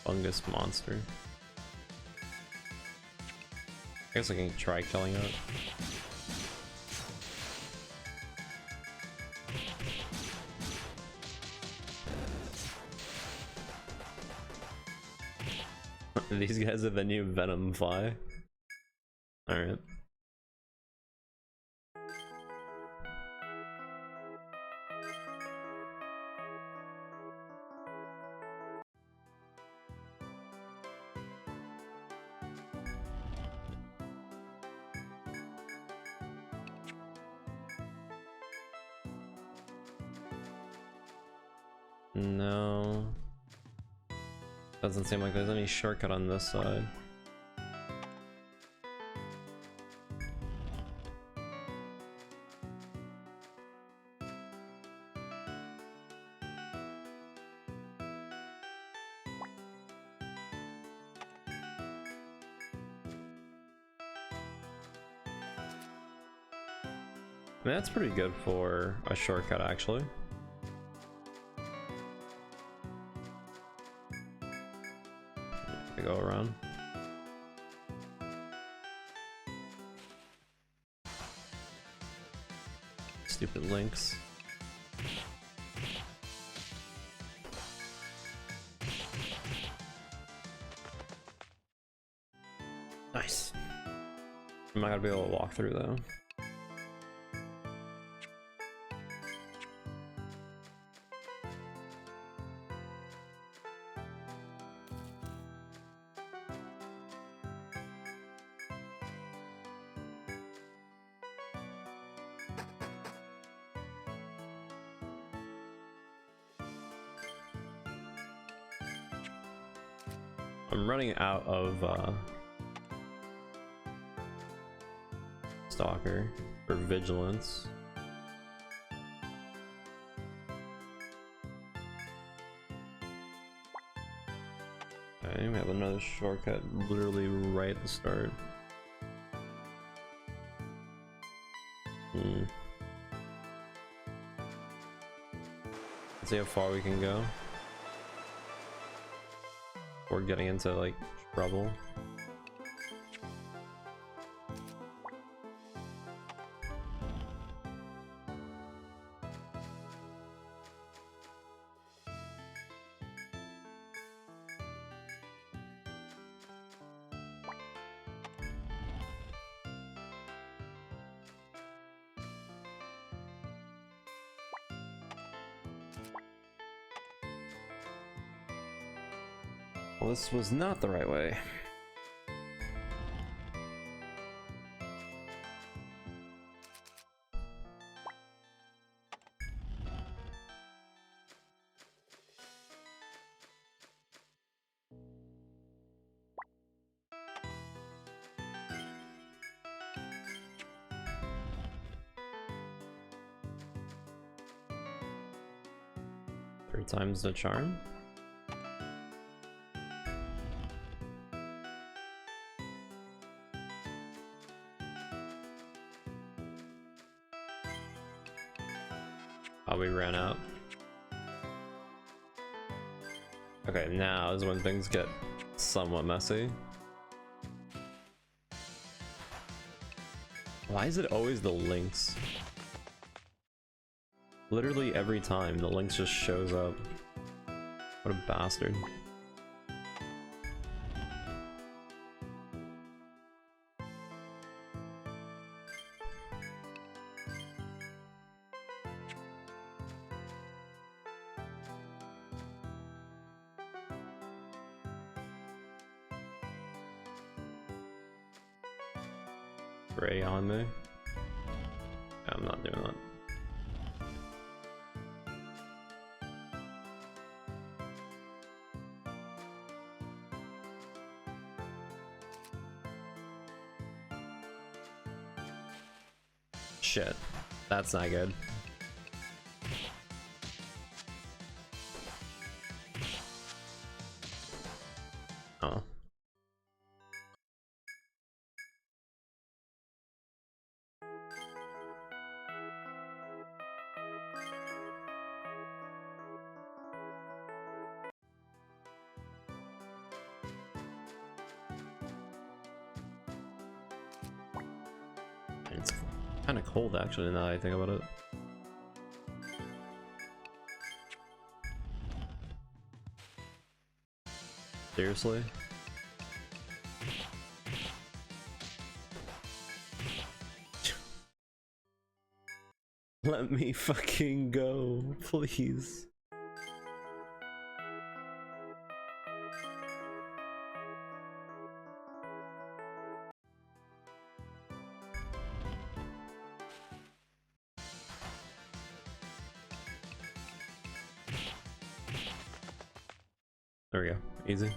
Fungus monster. I guess I can try killing it. These guys are the new Venom fly. Alright. No. Doesn't seem like there's any shortcut on this side. I mean, that's pretty good for a shortcut, actually. Go around. Stupid links. Nice. I'm not gonna be able to walk through though. I'm running out of Stalker for Vigilance. Okay, we have another shortcut literally right at the start. Let's see how far we can go. We're getting into like trouble. Well, this was not the right way. Three times the charm. Oh, we ran out. Okay, now is when things get somewhat messy. Why is it always the links? Literally every time the links just shows up. What a bastard. Ray on me. I'm not doing that. Shit, that's not good. Oh. Kind of cold actually now that I think about it. Seriously? Let me fucking go, please. There we go. Easy.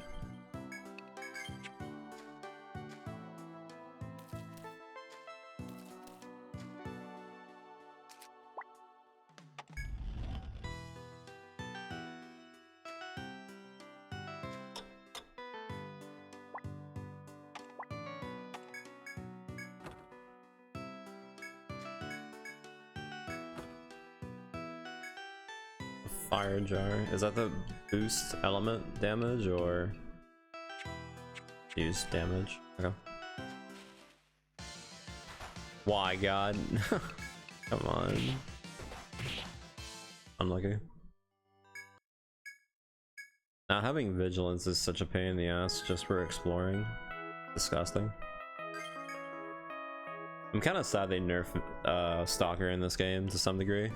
Fire jar. Is that the boost element damage or use damage? Okay. Why, God? Come on. Unlucky. Now having vigilance is such a pain in the ass just for exploring. Disgusting. I'm kind of sad they nerfed Stalker in this game to some degree.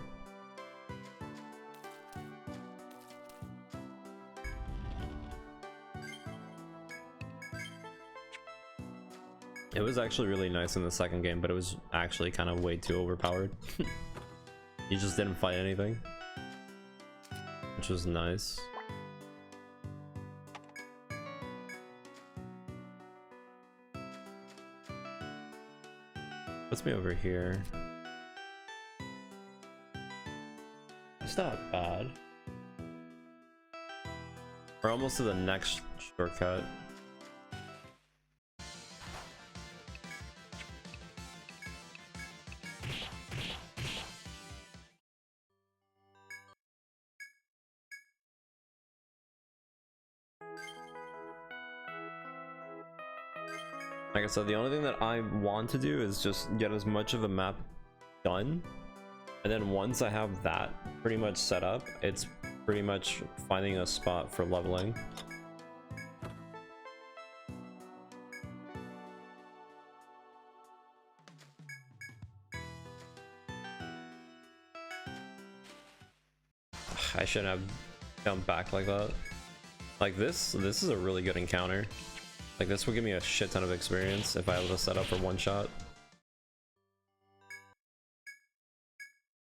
It was actually really nice in the second game, but it was actually kind of way too overpowered. You just didn't fight anything, which was nice. Puts me over here. It's not bad. We're almost to the next shortcut. Like I said, the only thing that I want to do is just get as much of the map done, and then once I have that pretty much set up, it's pretty much finding a spot for leveling. I shouldn't have jumped back like that. Like this is a really good encounter. Like this will give me a shit ton of experience if I was to set up for one shot.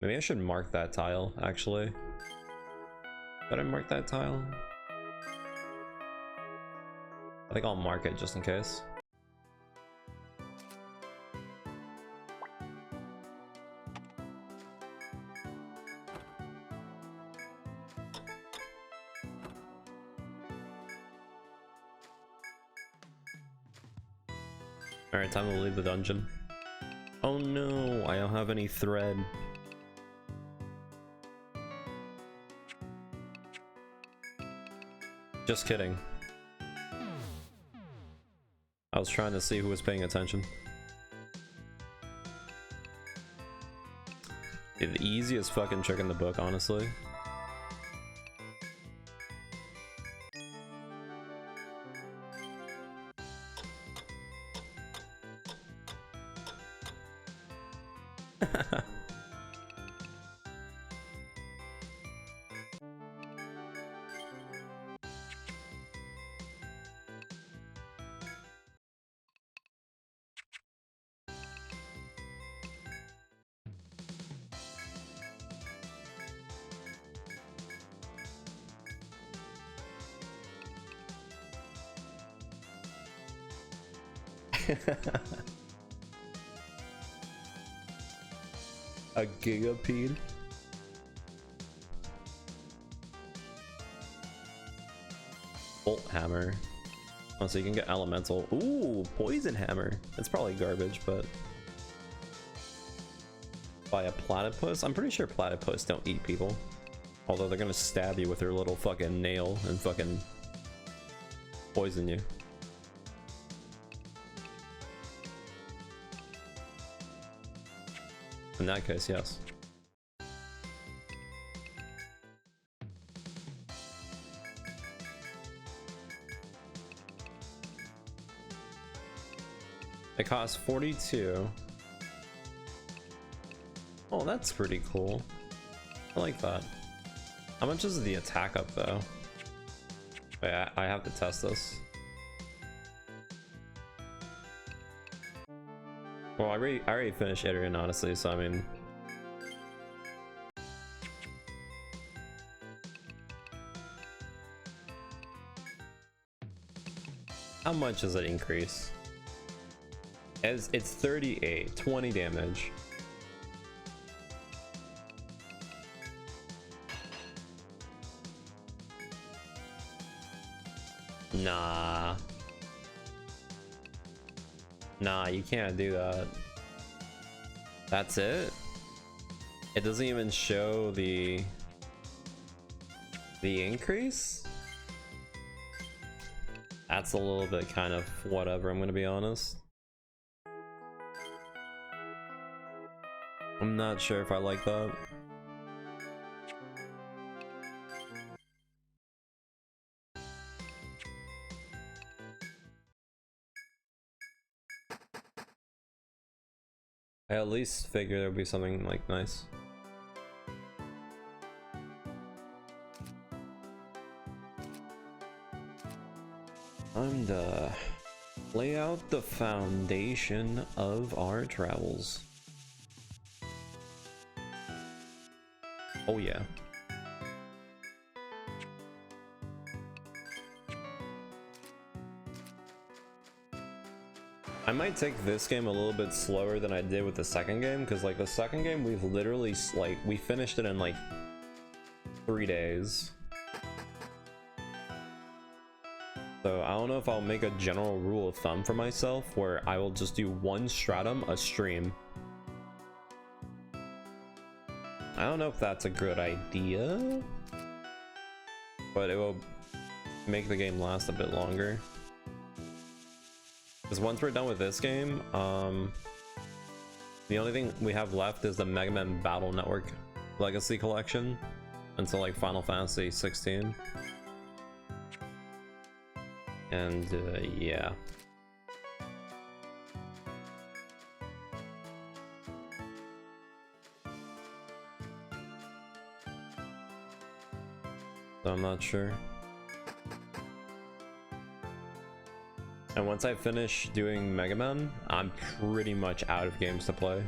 Maybe I should mark that tile, actually. Did I mark that tile? I think I'll mark it just in case. Alright, time to leave the dungeon. Oh no, I don't have any thread. Just kidding. I was trying to see who was paying attention. Dude, the easiest fucking trick in the book, honestly. A gigapede? Bolt hammer. Oh, so you can get elemental. Ooh, poison hammer. That's probably garbage, but by a platypus? I'm pretty sure platypus don't eat people. Although they're gonna stab you with their little fucking nail and fucking poison you. In that case, yes. It costs 42. Oh, that's pretty cool. I like that. How much is the attack up though? Wait, I have to test this. Well, I already finished Etrian Odyssey, so I mean... How much does it increase? It's 38, 20 damage. Nah. Nah, you can't do that. That's it? It doesn't even show the increase? That's a little bit kind of whatever, I'm gonna be honest. I'm not sure if I like that. I at least figure there would be something like nice. Time to lay out the foundation of our travels. Oh yeah. I might take this game a little bit slower than I did with the second game, because like the second game we've literally we finished it in like 3 days. So I don't know if I'll make a general rule of thumb for myself where I will just do one stratum a stream. I don't know if that's a good idea, but it will make the game last a bit longer. Because once we're done with this game, the only thing we have left is the Mega Man Battle Network Legacy Collection until like Final Fantasy 16. And yeah. So I'm not sure. And once I finish doing Mega Man, I'm pretty much out of games to play.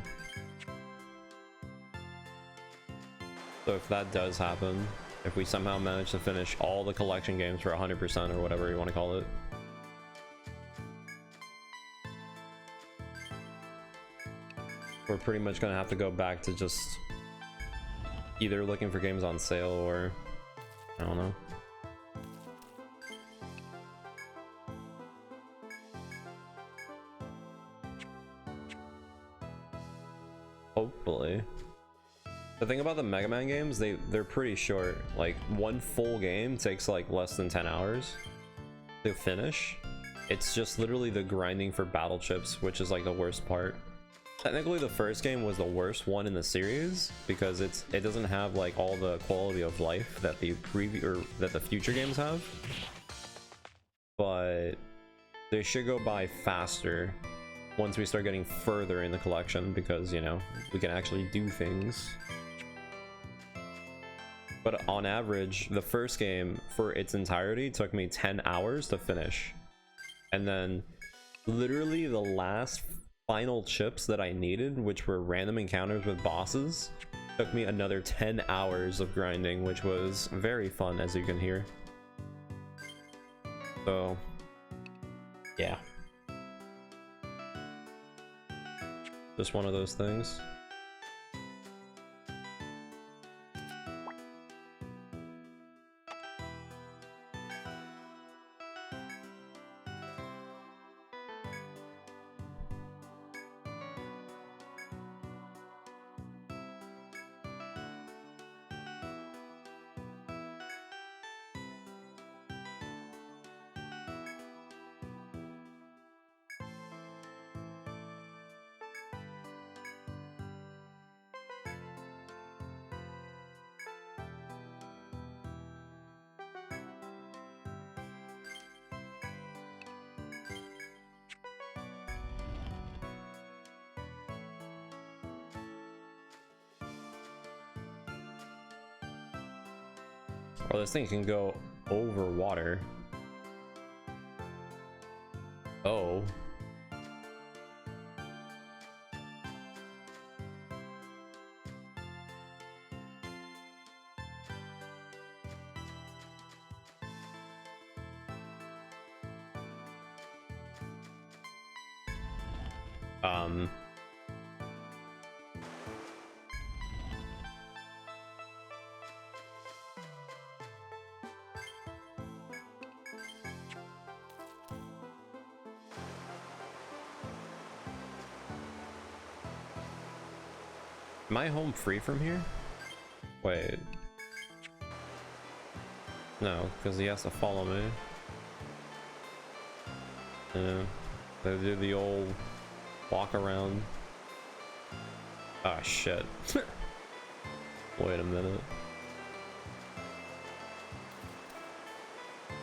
So if that does happen, if we somehow manage to finish all the collection games for 100% or whatever you want to call it, we're pretty much gonna have to go back to just either looking for games on sale or I don't know. Hopefully. The thing about the Mega Man games, they're pretty short. Like one full game takes like less than 10 hours to finish. It's just literally the grinding for battle chips, which is like the worst part. Technically the first game was the worst one in the series because it doesn't have like all the quality of life that the future games have. But they should go by faster once we start getting further in the collection because, you know, we can actually do things. But on average, the first game for its entirety took me 10 hours to finish. And then literally the last final chips that I needed, which were random encounters with bosses, took me another 10 hours of grinding, which was very fun, as you can hear. So, yeah. Just one of those things. Or this thing can go over water. Oh. Am I home free from here? Wait. No, because he has to follow me. Yeah. They do the old walk around. Ah, shit. Wait a minute.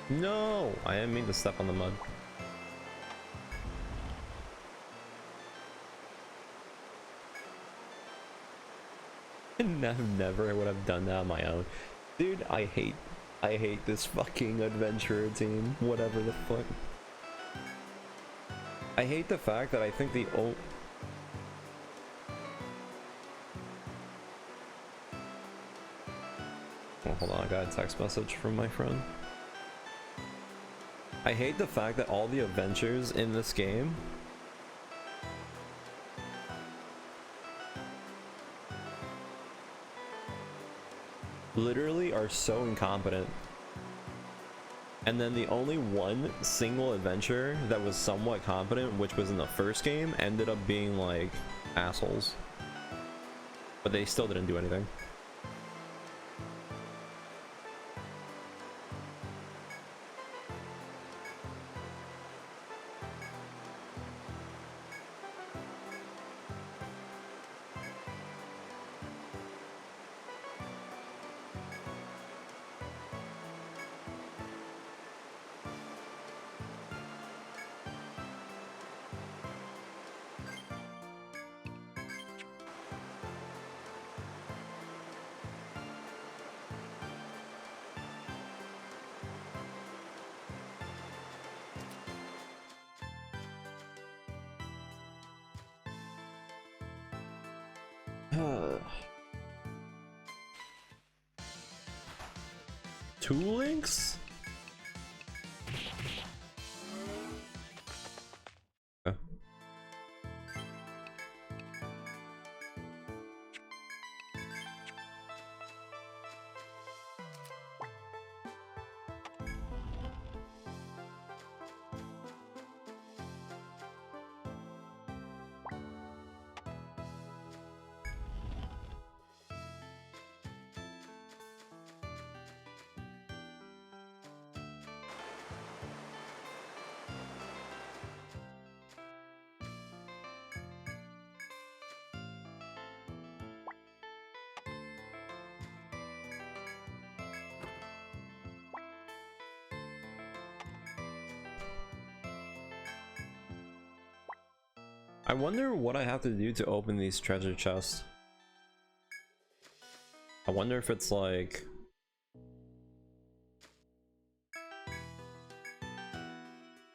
No! I didn't mean to step on the mud. Never would have done that on my own. Dude, I hate this fucking adventurer team. Whatever the fuck. I hate the fact that I think the old... Oh, hold on, I got a text message from my friend. I hate the fact that all the adventures in this game literally are so incompetent. And then the only one single adventure that was somewhat competent, which was in the first game, ended up being like assholes. But they still didn't do anything. Two links? Okay. I wonder what I have to do to open these treasure chests. I wonder if it's like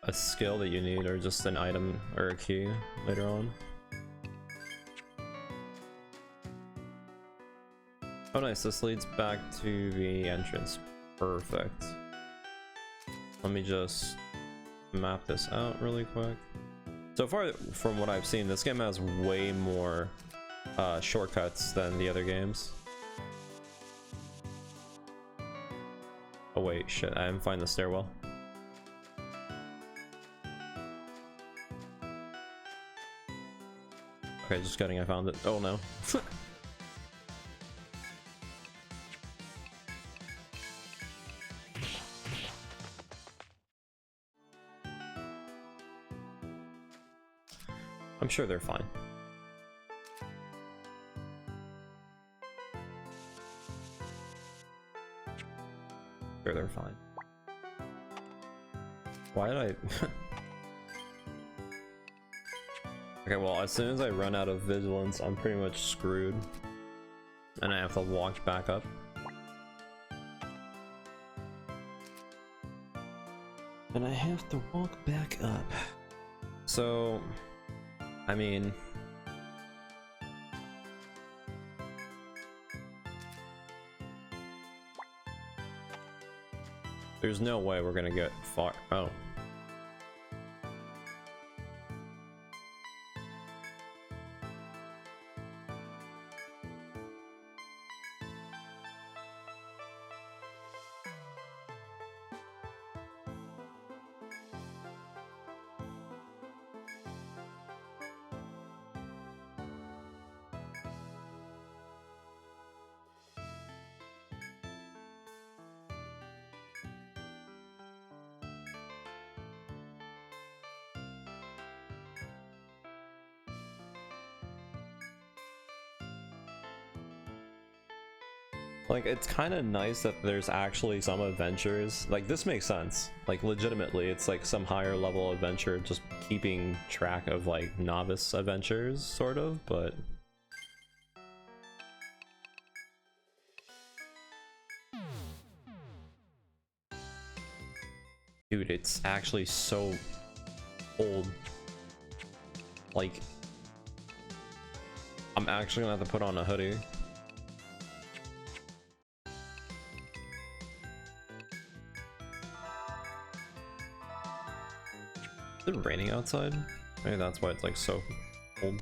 a skill that you need or just an item or a key later on. Oh nice, this leads back to the entrance. Perfect. Let me just map this out really quick. So far, from what I've seen, this game has way more shortcuts than the other games. Oh wait, shit, I didn't find the stairwell. Okay, just kidding, I found it. Oh no. I'm sure they're fine. Sure they're fine. Why did I... Okay, well, as soon as I run out of vigilance, I'm pretty much screwed. And I have to walk back up. and I have to walk back up. So, I mean, there's no way we're gonna get far. Oh. Like, it's kind of nice that there's actually some adventures. Like, this makes sense. Like, legitimately, it's like some higher level adventure just keeping track of, like, novice adventures, sort of, but... Dude, it's actually so old. Like, I'm actually gonna have to put on a hoodie. Is it raining outside? Maybe that's why it's like so cold.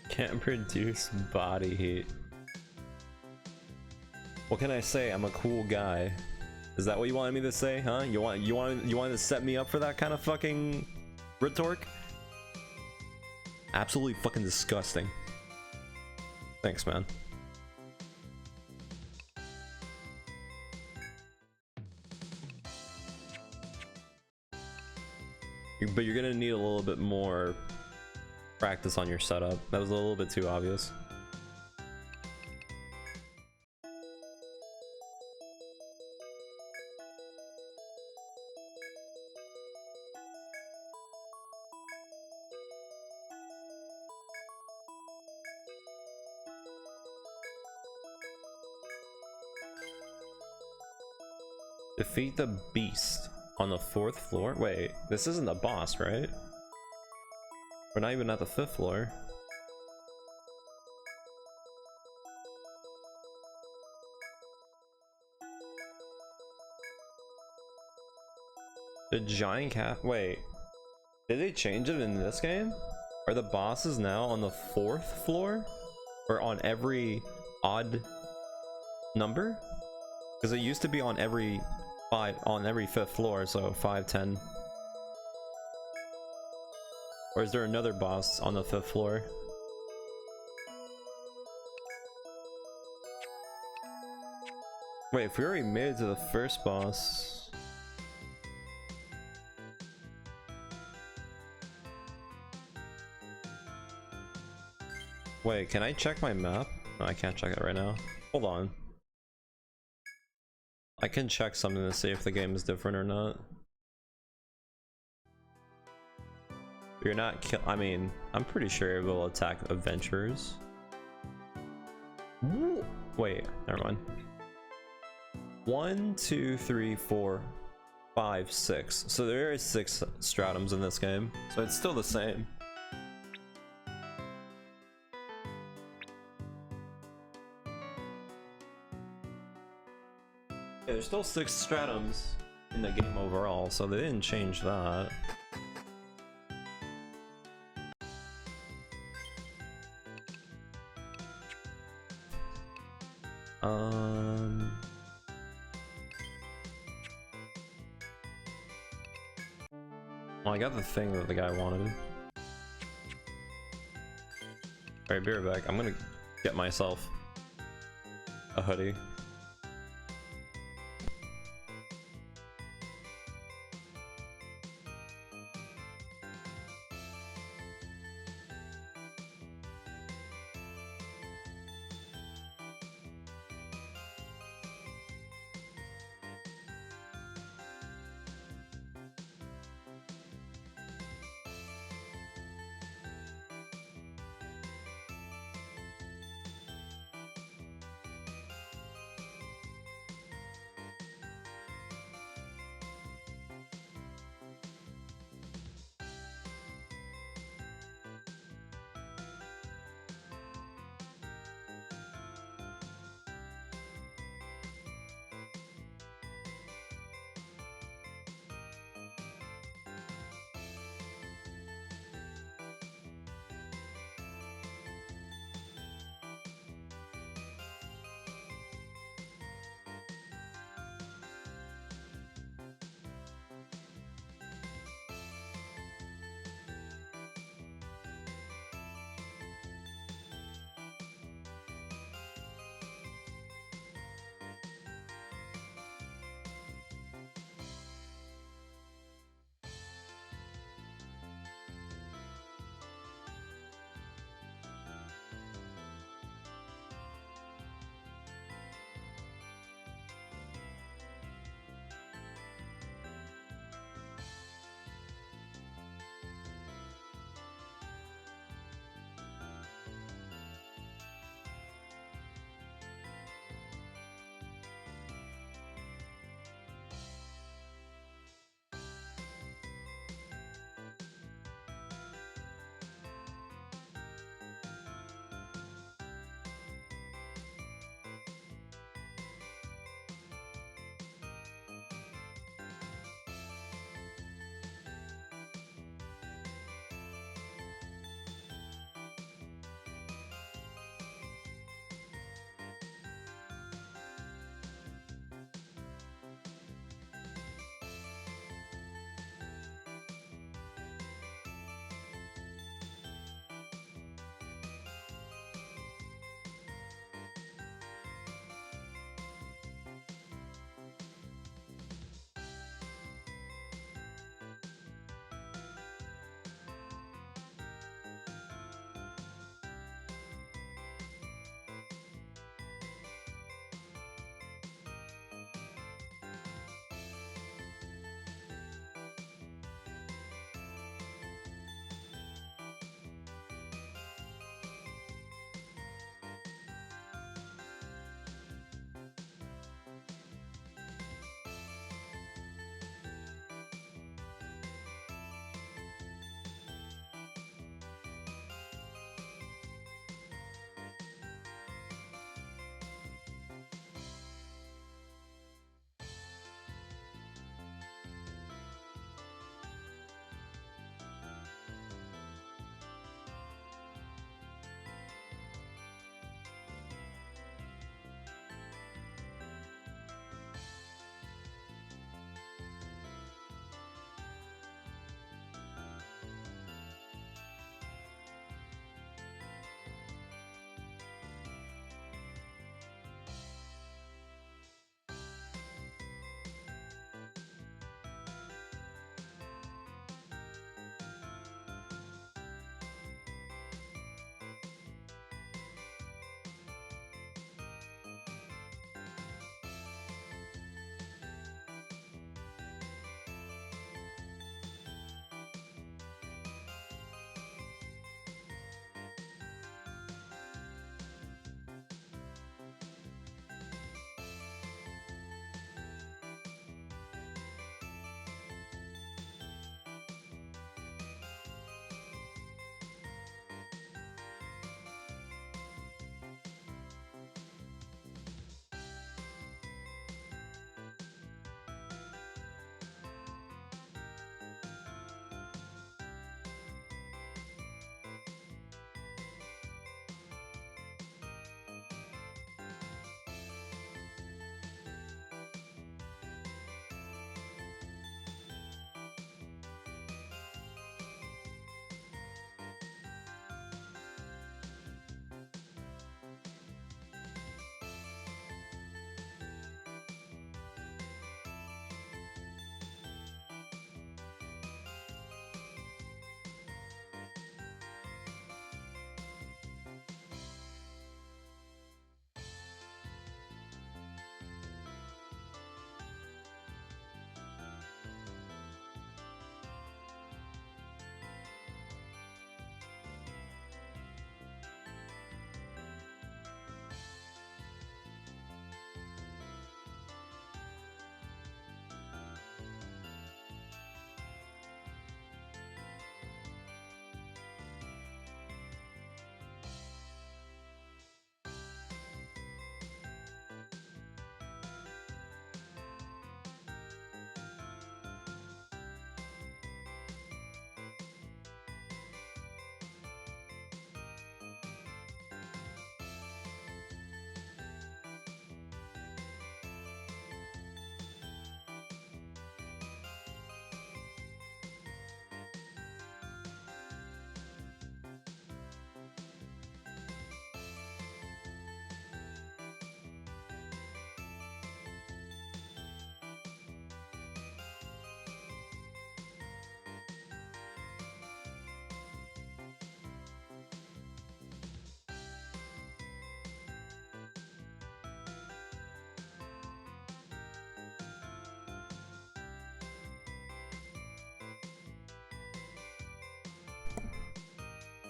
Can't produce body heat. What can I say? I'm a cool guy. Is that what you wanted me to say, huh? You wanted to set me up for that kind of fucking retort? Absolutely fucking disgusting. Thanks, man. But you're gonna need a little bit more practice on your setup. That was a little bit too obvious. Defeat the beast on the 4th floor? Wait, this isn't the boss, right? We're not even at the 5th floor. The giant cat. Wait, did they change it in this game? Are the bosses now on the 4th floor? Or on every odd number? Because it used to be on every 5th floor, so 5, 10. Or is there another boss on the 5th floor? Wait, if we already made it to the first boss... Wait, can I check my map? No, I can't check it right now. Hold on. I can check something to see if the game is different or not. You're not I mean, I'm pretty sure it will attack adventurers. Wait, never mind. 1, 2, 3, 4, 5, 6. So there is 6 stratums in this game. So it's still the same. Yeah, there's still 6 stratums in the game overall, so they didn't change that. Well, I got the thing that the guy wanted. Alright, be right back. I'm gonna get myself a hoodie.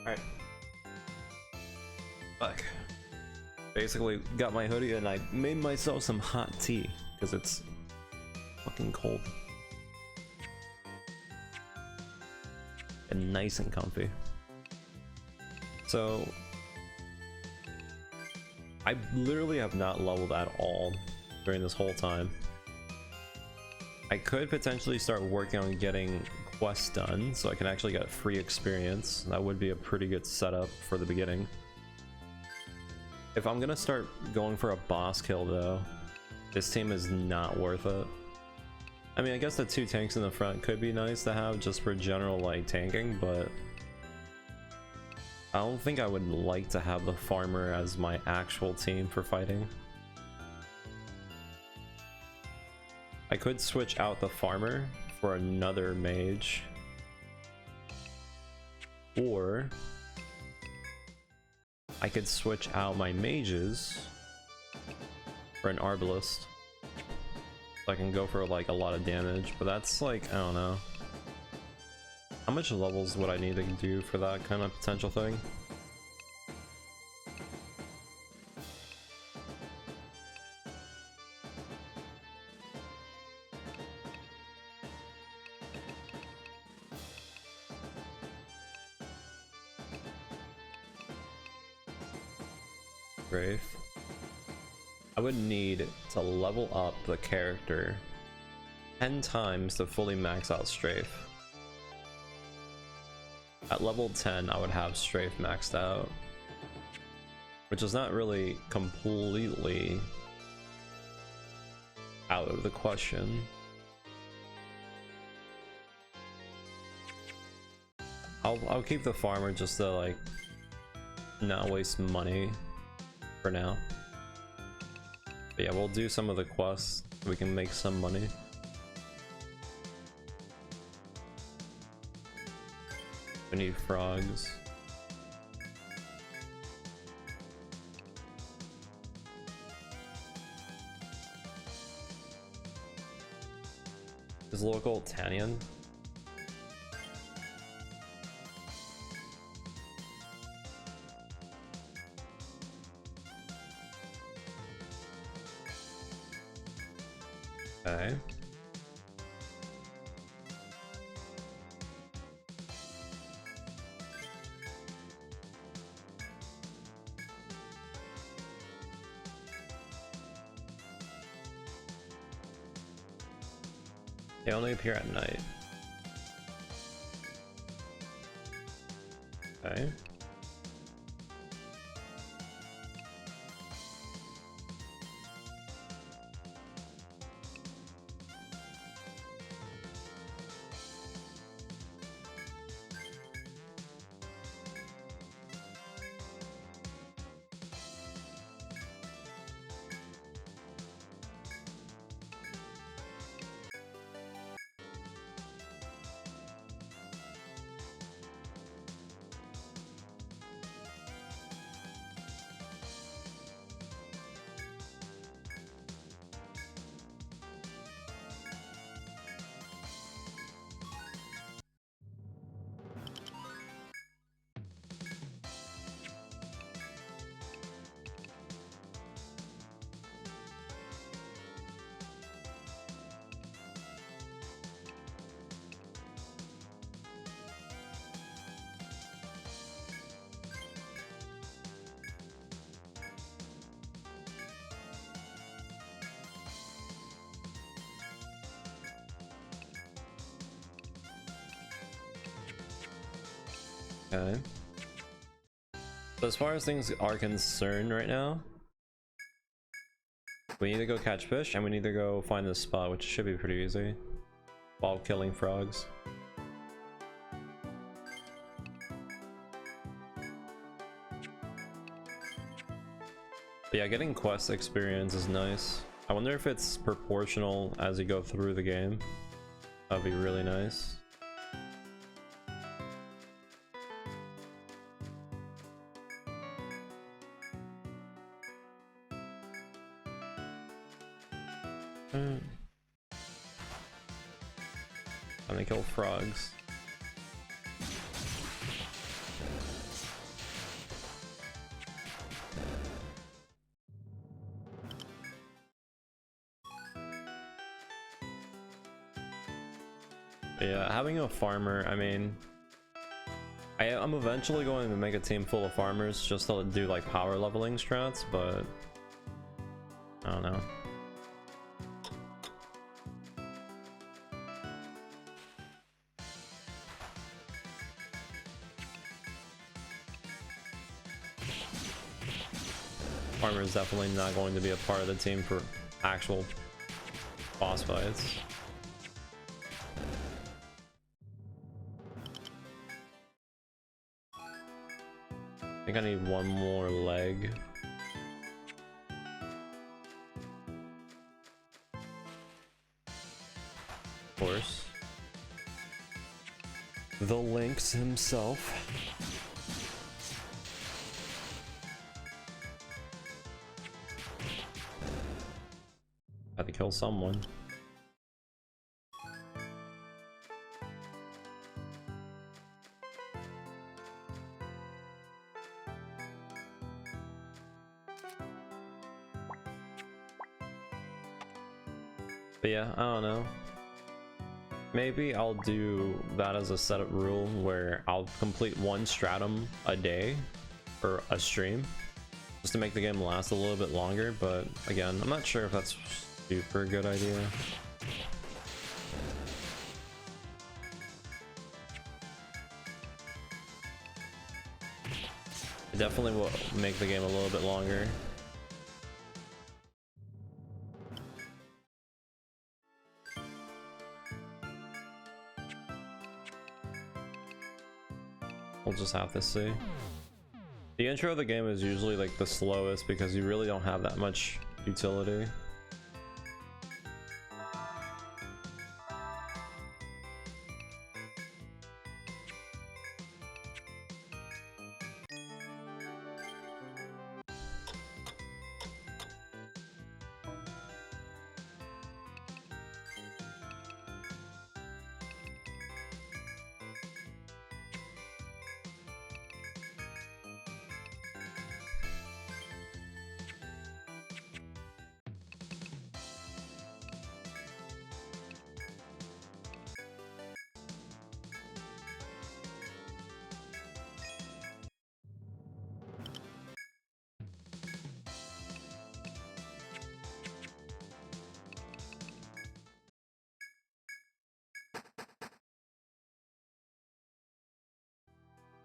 Alright. Fuck. Basically got my hoodie and I made myself some hot tea because it's fucking cold. And nice and comfy. So I literally have not leveled at all during this whole time. I could potentially start working on getting quests done so I can actually get free experience. That would be a pretty good setup for the beginning. If I'm gonna start going for a boss kill though, this team is not worth it. I mean, I guess the 2 tanks in the front could be nice to have just for general like tanking, but I don't think I would like to have the farmer as my actual team for fighting. I could switch out the farmer for another mage, or I could switch out my mages for an arbalist, so I can go for like a lot of damage, but that's like, I don't know. How much levels would I need to do for that kind of potential thing? Strafe. I would need to level up the character 10 times to fully max out Strafe. At level 10 I would have Strafe maxed out, which is not really completely out of the question. I'll keep the farmer just to like not waste money for now. But yeah, we'll do some of the quests so we can make some money. We need frogs. Is local Tannian? Okay. They only appear at night. Okay. Okay. So as far as things are concerned right now, we need to go catch fish and we need to go find this spot, which should be pretty easy, while killing frogs. But yeah, getting quest experience is nice. I wonder if it's proportional as you go through the game. That'd be really nice. Time to kill frogs. But yeah, having a farmer, I mean, I'm eventually going to make a team full of farmers just to do like power leveling strats, but I don't know. Farmer is definitely not going to be a part of the team for actual boss fights. I think I need one more leg. Of course. The Lynx himself. Had to kill someone. But yeah, I don't know. Maybe I'll do that as a setup rule where I'll complete one stratum a day or a stream just to make the game last a little bit longer, but again, I'm not sure if that's a super good idea. It definitely will make the game a little bit longer. We'll just have to see. The intro of the game is usually like the slowest because you really don't have that much utility.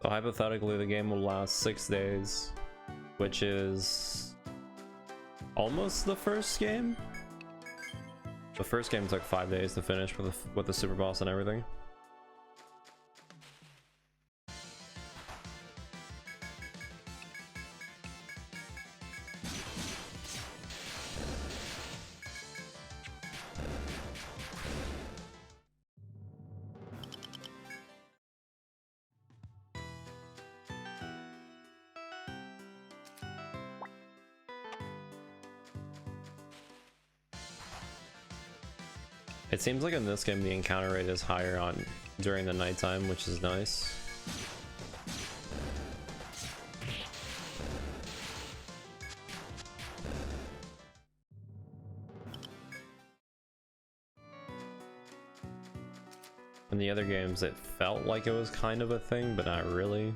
So hypothetically, the game will last 6 days, which is almost the first game. The first game took 5 days to finish with the super boss and everything. It seems like in this game the encounter rate is higher during the nighttime, which is nice. In the other games it felt like it was kind of a thing, but not really.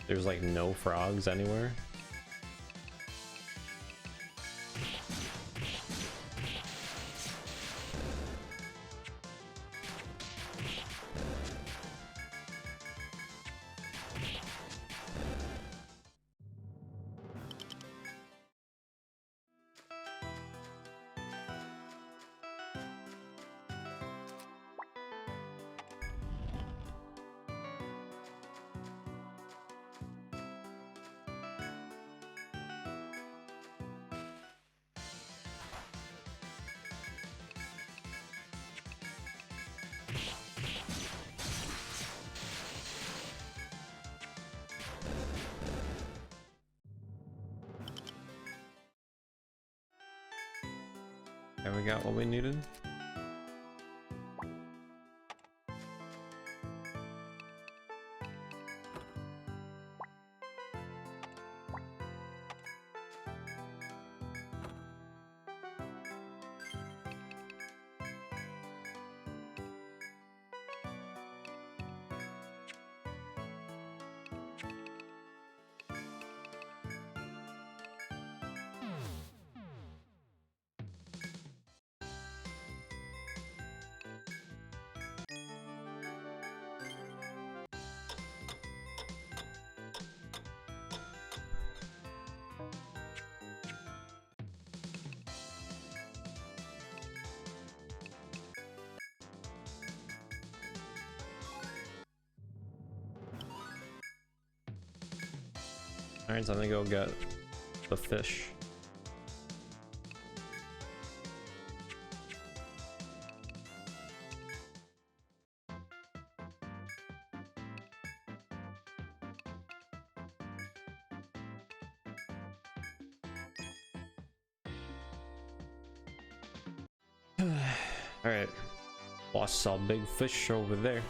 There's like no frogs anywhere. And we got what we needed. Alright, time to go get the fish. Alright. Boss saw big fish over there.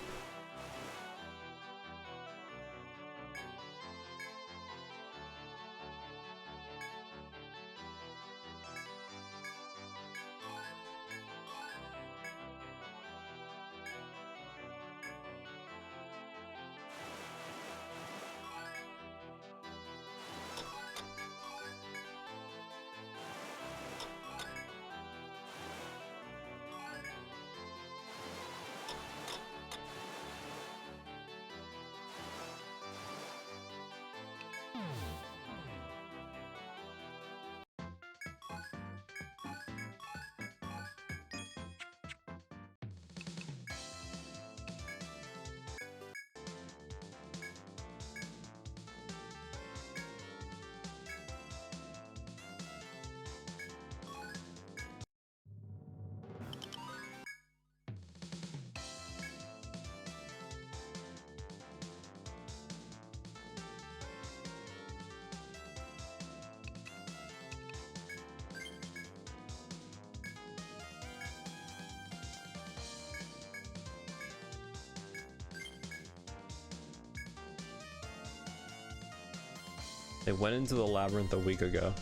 They went into the labyrinth a week ago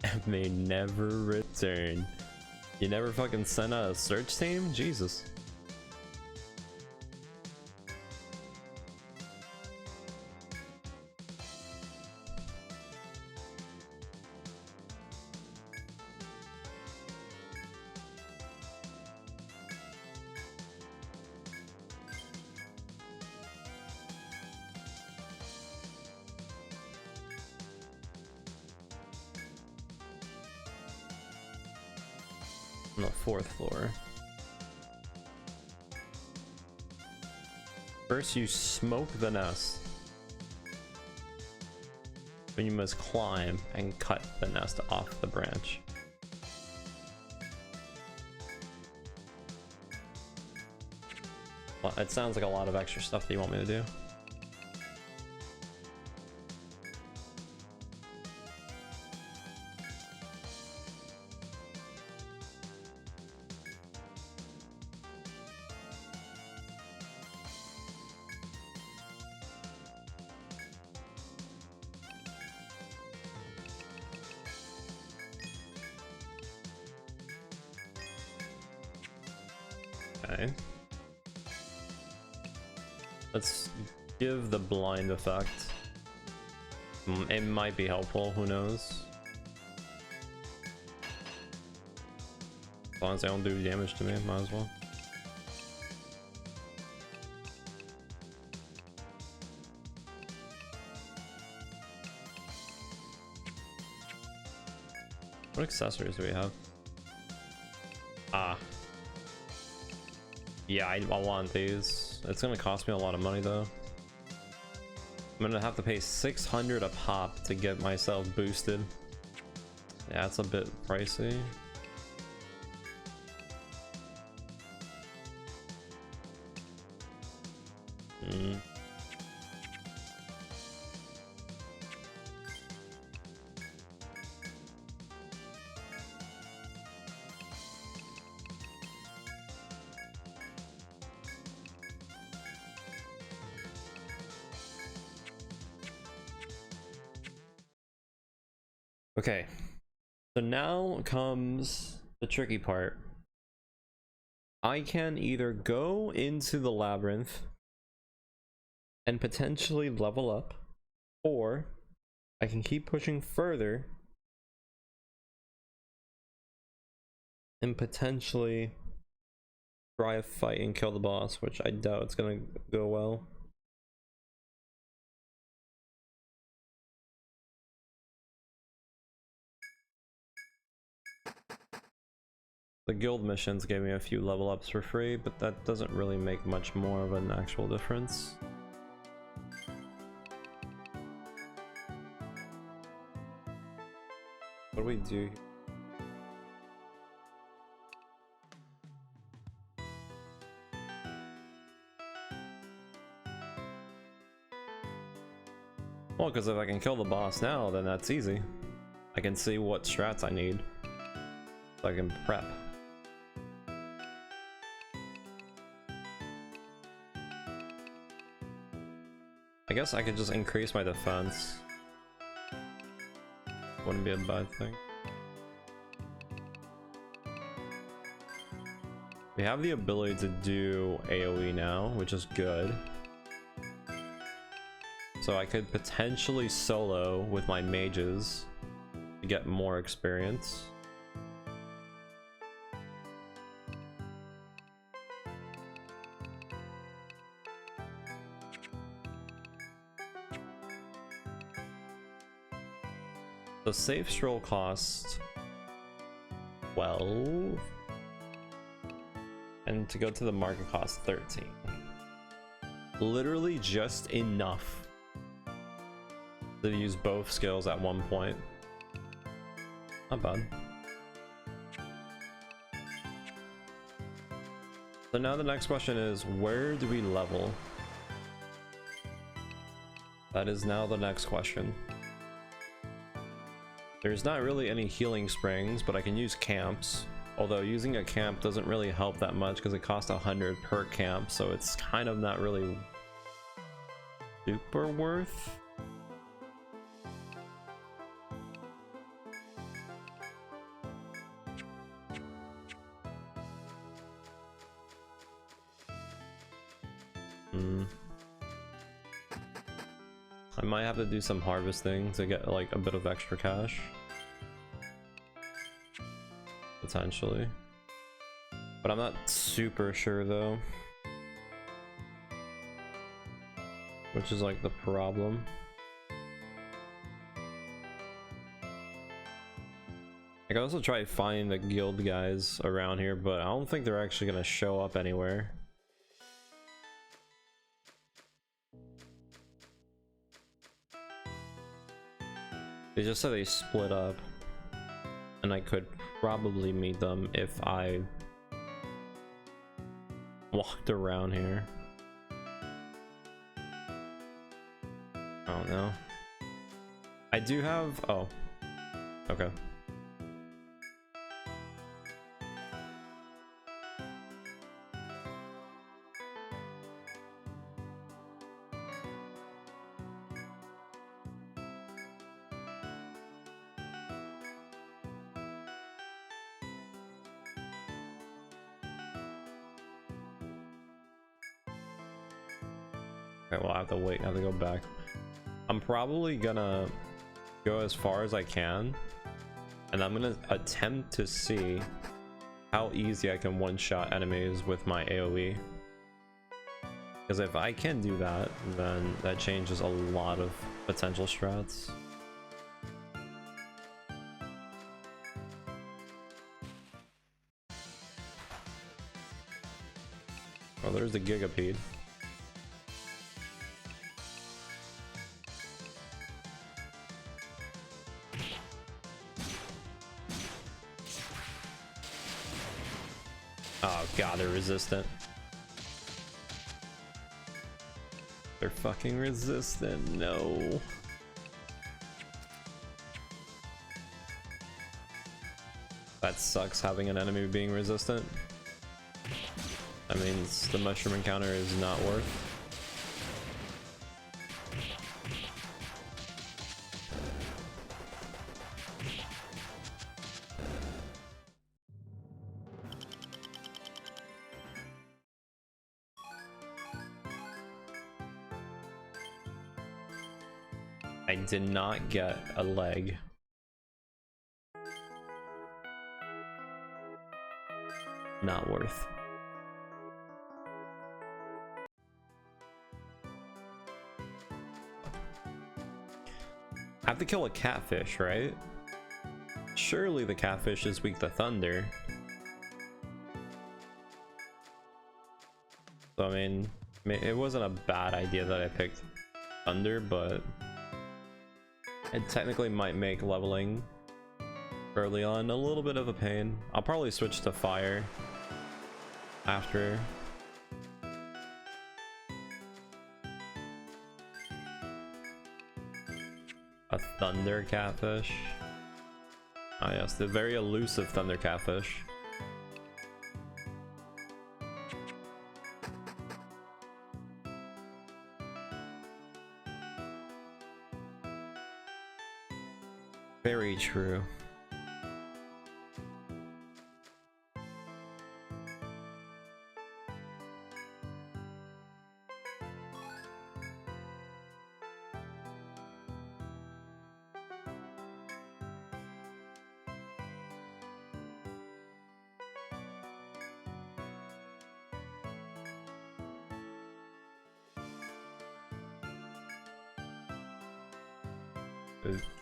and they never returned. You never fucking sent a search team? Jesus. On the 4th floor. First you smoke the nest. Then you must climb and cut the nest off the branch. Well, it sounds like a lot of extra stuff that you want me to do. Okay. Let's give the blind effect. It might be helpful, who knows? As long as they don't do damage to me, might as well. What accessories do we have? Ah. Yeah, I want these. It's gonna cost me a lot of money though. I'm gonna have to pay 600 a pop to get myself boosted. Yeah, that's a bit pricey. Okay, so now comes the tricky part. I can either go into the labyrinth and potentially level up, or I can keep pushing further and potentially try a fight and kill the boss, which I doubt it's gonna go well. The guild missions gave me a few level ups for free, but that doesn't really make much more of an actual difference. What do we do? Well, because if I can kill the boss now, then that's easy. I can see what strats I need, so I can prep. I guess I could just increase my defense. Wouldn't be a bad thing. We have the ability to do AoE now, which is good. So I could potentially solo with my mages to get more experience. The safe stroll cost 12, and to go to the market cost 13. Literally just enough to use both skills at one point. Not bad. So now the next question is, where do we level? That is now the next question. There's not really any healing springs, but I can use camps. Although using a camp doesn't really help that much because it costs 100 per camp, so it's kind of not really super worth. I might have to do some harvesting to get like a bit of extra cash. Potentially. But I'm not super sure though. Which is like the problem. I could also try finding the guild guys around here, but I don't think they're actually gonna show up anywhere. They just said they split up, and I could probably meet them if I walked around here. I don't know. I do have, oh, okay. Okay, well, I have to wait, I have to go back. I'm probably gonna go as far as I can, and I'm gonna attempt to see how easy I can one-shot enemies with my AoE. Because if I can do that, then that changes a lot of potential strats. Oh, there's the Gigapede. Oh god, they're resistant. They're fucking resistant, no. That sucks, having an enemy being resistant. That means the mushroom encounter is not worth. I did not get a leg. Not worth. I have to kill a catfish, right? Surely the catfish is weak to thunder. So I mean, it wasn't a bad idea that I picked thunder, but it technically might make leveling early on. A little bit of a pain. I'll probably switch to fire after. A thunder catfish. Ah yes, the very elusive thunder catfish. Very true.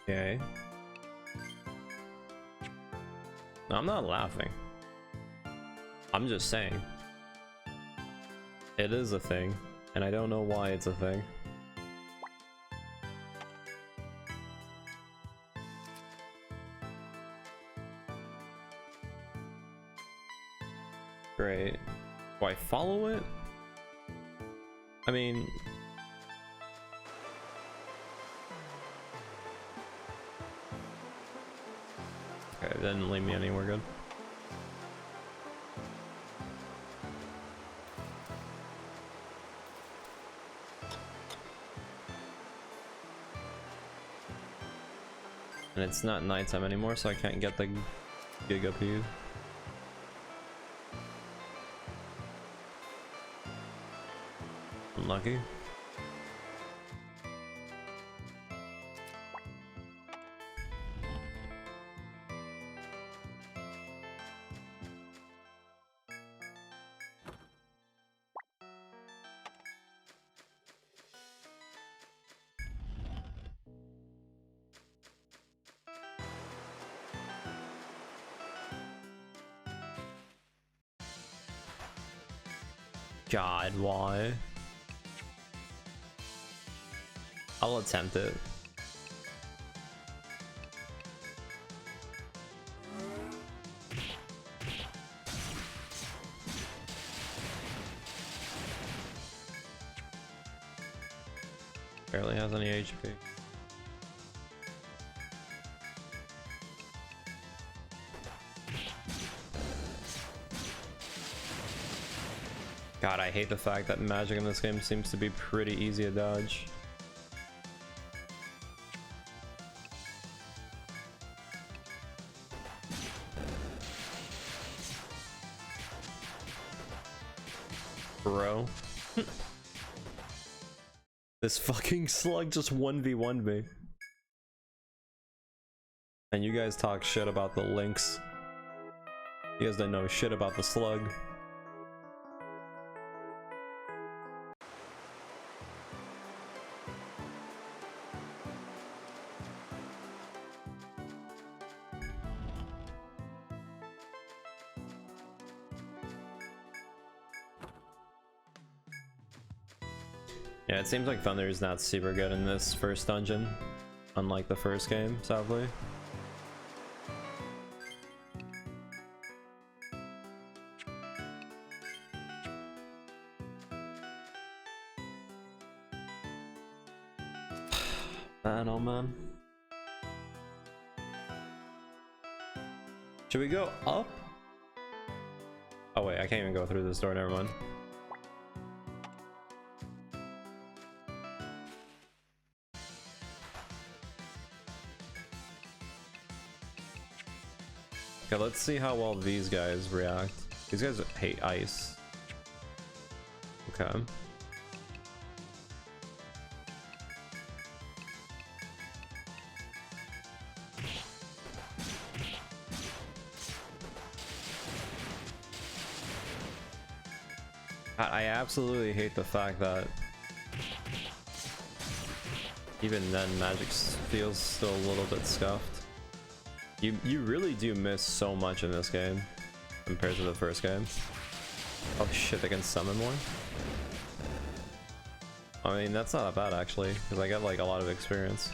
Okay. No, I'm not laughing. I'm just saying. It is a thing, and I don't know why it's a thing. Great. Do I follow it? I mean... Okay, it didn't leave me anywhere good. And it's not nighttime anymore, so I can't get the Gigapede. Unlucky. God, why? I'll attempt it. Barely has any HP. God, I hate the fact that magic in this game seems to be pretty easy to dodge. Bro. This fucking slug just 1v1'd me. And you guys talk shit about the lynx. You guys don't know shit about the slug. Yeah, it seems like Thunder is not super good in this first dungeon, unlike the first game, sadly. Man, oh man. Should we go up? Oh wait, I can't even go through this door, never mind. Okay, let's see how well these guys react. These guys hate ice. Okay. I absolutely hate the fact that even then magic feels still a little bit scuffed. You really do miss so much in this game compared to the first game. Oh shit, they can summon more? I mean, that's not that bad actually, because I got like a lot of experience.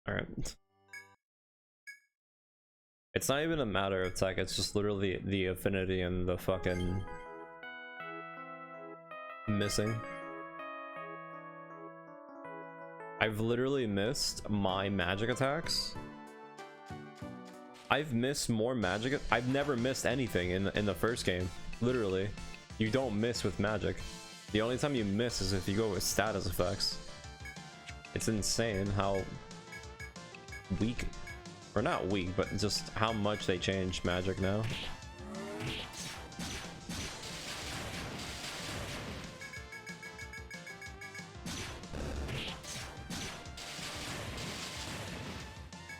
Alright. It's not even a matter of tech, it's just literally the affinity and the fucking missing. I've literally missed my magic attacks. I've missed more magic. I've never missed anything in the first game. Literally, you don't miss with magic. The only time you miss is if you go with status effects. It's insane how weak, or not weak, but just how much they changed magic now.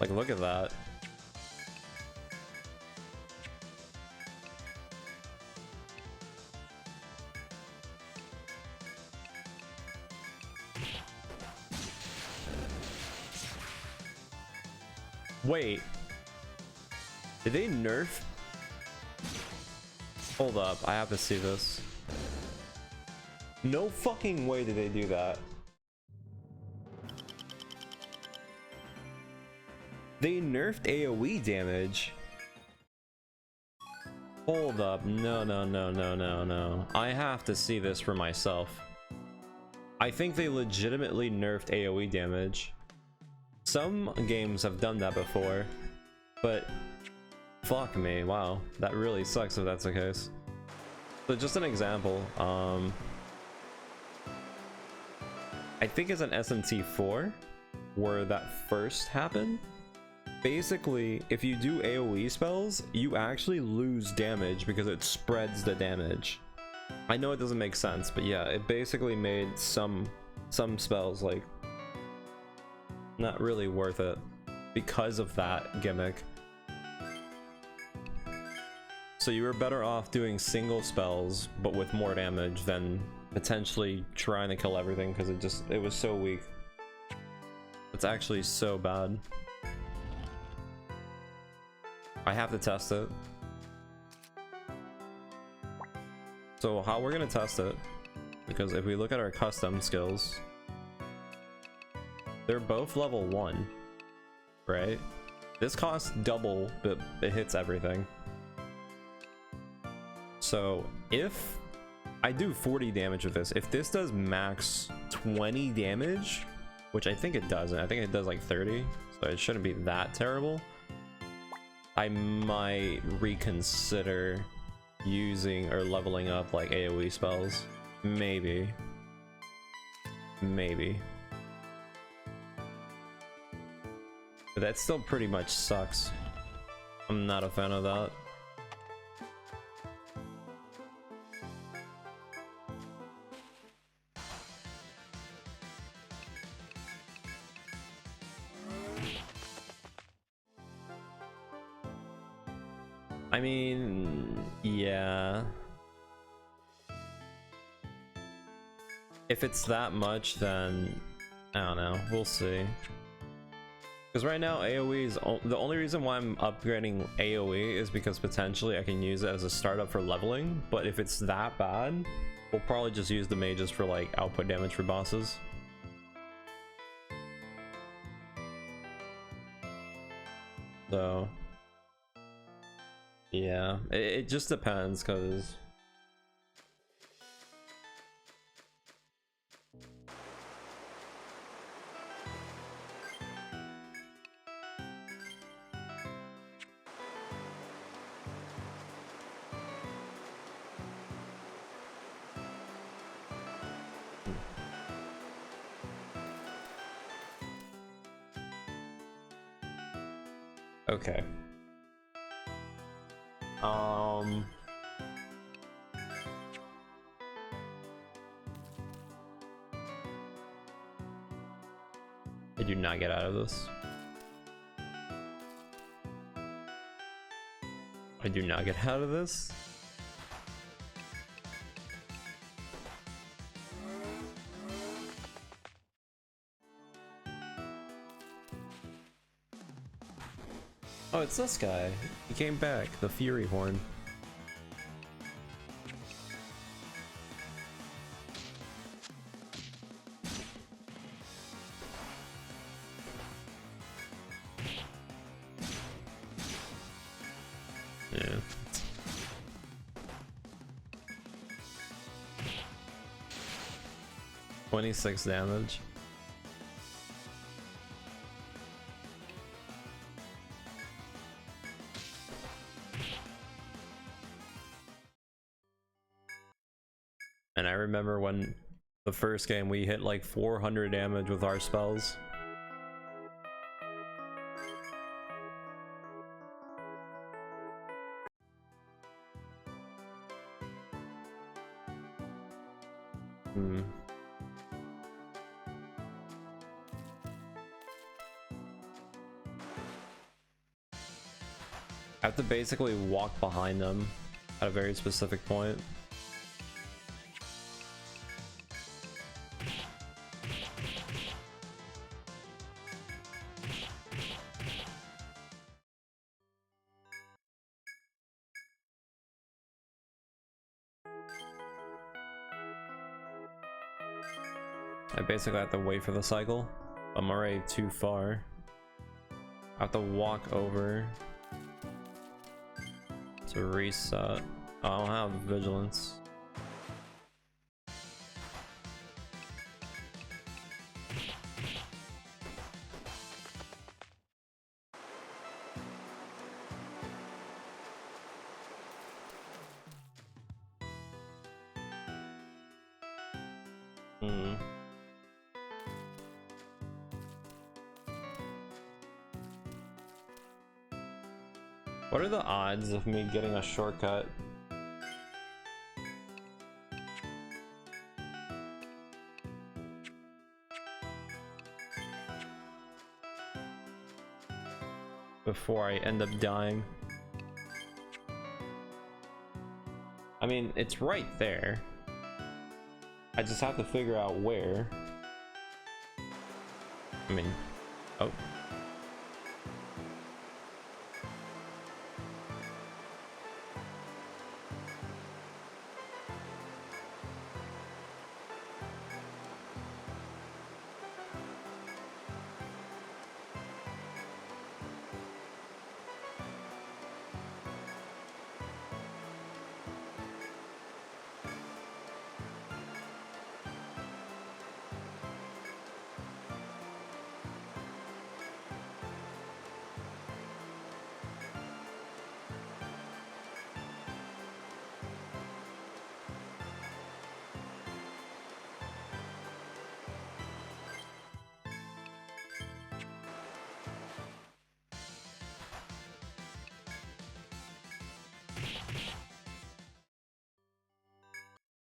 Like, look at that. Wait. Did they nerf? Hold up, I have to see this. No fucking way did they do that. They nerfed AoE damage. Hold up, no. I have to see this for myself. I think they legitimately nerfed AoE damage. Some games have done that before, but fuck me, wow, that really sucks if that's the case. So just an example, I think it's an SMT4 where that first happened. Basically, if you do AoE spells, you actually lose damage because it spreads the damage. I know it doesn't make sense, but yeah, it basically made some spells like not really worth it because of that gimmick. So you were better off doing single spells but with more damage than potentially trying to kill everything because it was so weak. It's actually so bad. I have to test it. So how we're gonna test it, because if we look at our custom skills, they're both level 1, right? This costs double, but it hits everything. So if I do 40 damage with this, if this does max 20 damage, which I think it doesn't, I think it does like 30, so it shouldn't be that terrible, I might reconsider using or leveling up like AoE spells. Maybe. But that still pretty much sucks. I'm not a fan of that. I mean, yeah. If it's that much, then I don't know. We'll see. Because right now, AoE is the only reason why I'm upgrading AoE is because potentially I can use it as a startup for leveling. But if it's that bad, we'll probably just use the mages for like output damage for bosses. So yeah, it just depends, because okay. I do not get out of this. I do not get out of this. Oh, it's this guy. He came back, the Fury Horn. 26 damage. And I remember when the first game we hit like 400 damage with our spells. I have to basically walk behind them at a very specific point. I basically have to wait for the cycle. I'm already too far. I have to walk over to reset. I don't have vigilance. What are the odds of me getting a shortcut? Before I end up dying. I mean, it's right there. I just have to figure out where. I mean, oh.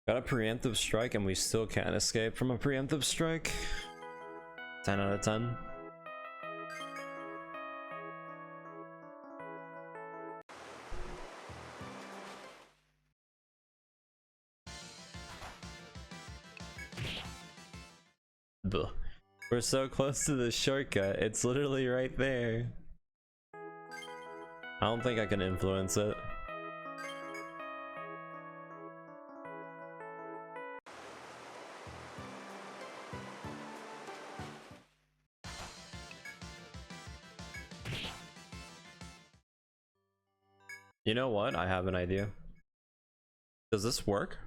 Got a preemptive strike and we still can't escape from a preemptive strike. 10 out of 10. Buh. We're so close to the shortcut. It's literally right there. I don't think I can influence it. You know what? I have an idea. Does this work?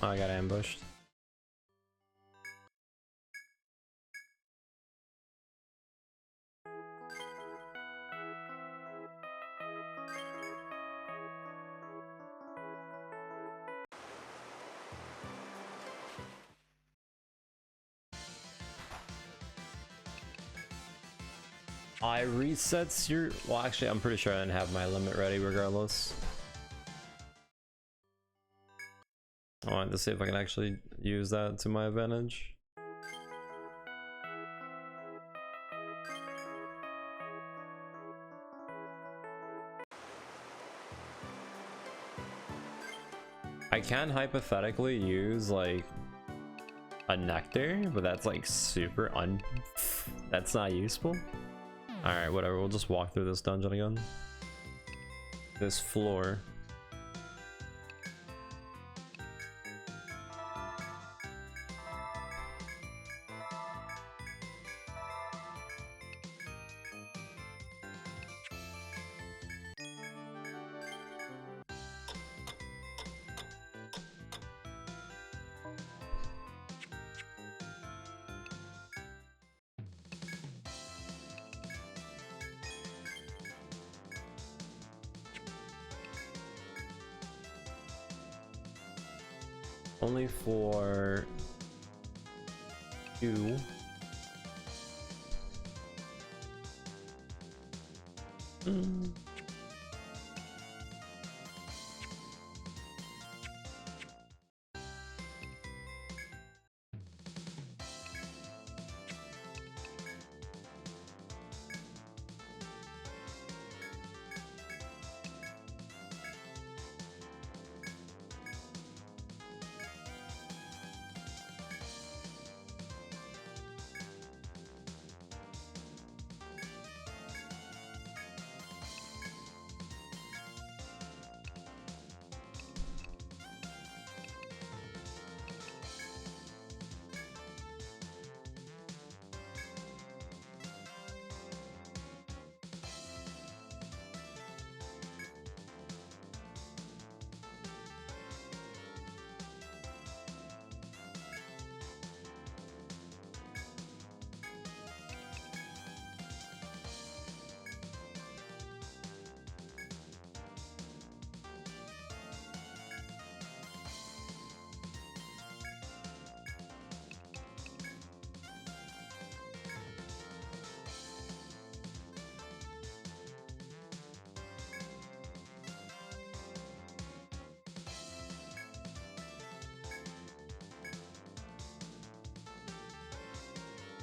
Oh, I got ambushed. I resets your... Well, actually, I'm pretty sure I didn't have my limit ready regardless. I wanted to see if I can actually use that to my advantage. I can hypothetically use like a nectar, but that's like super that's not useful. Alright, whatever, we'll just walk through this dungeon again. This floor. Only for you.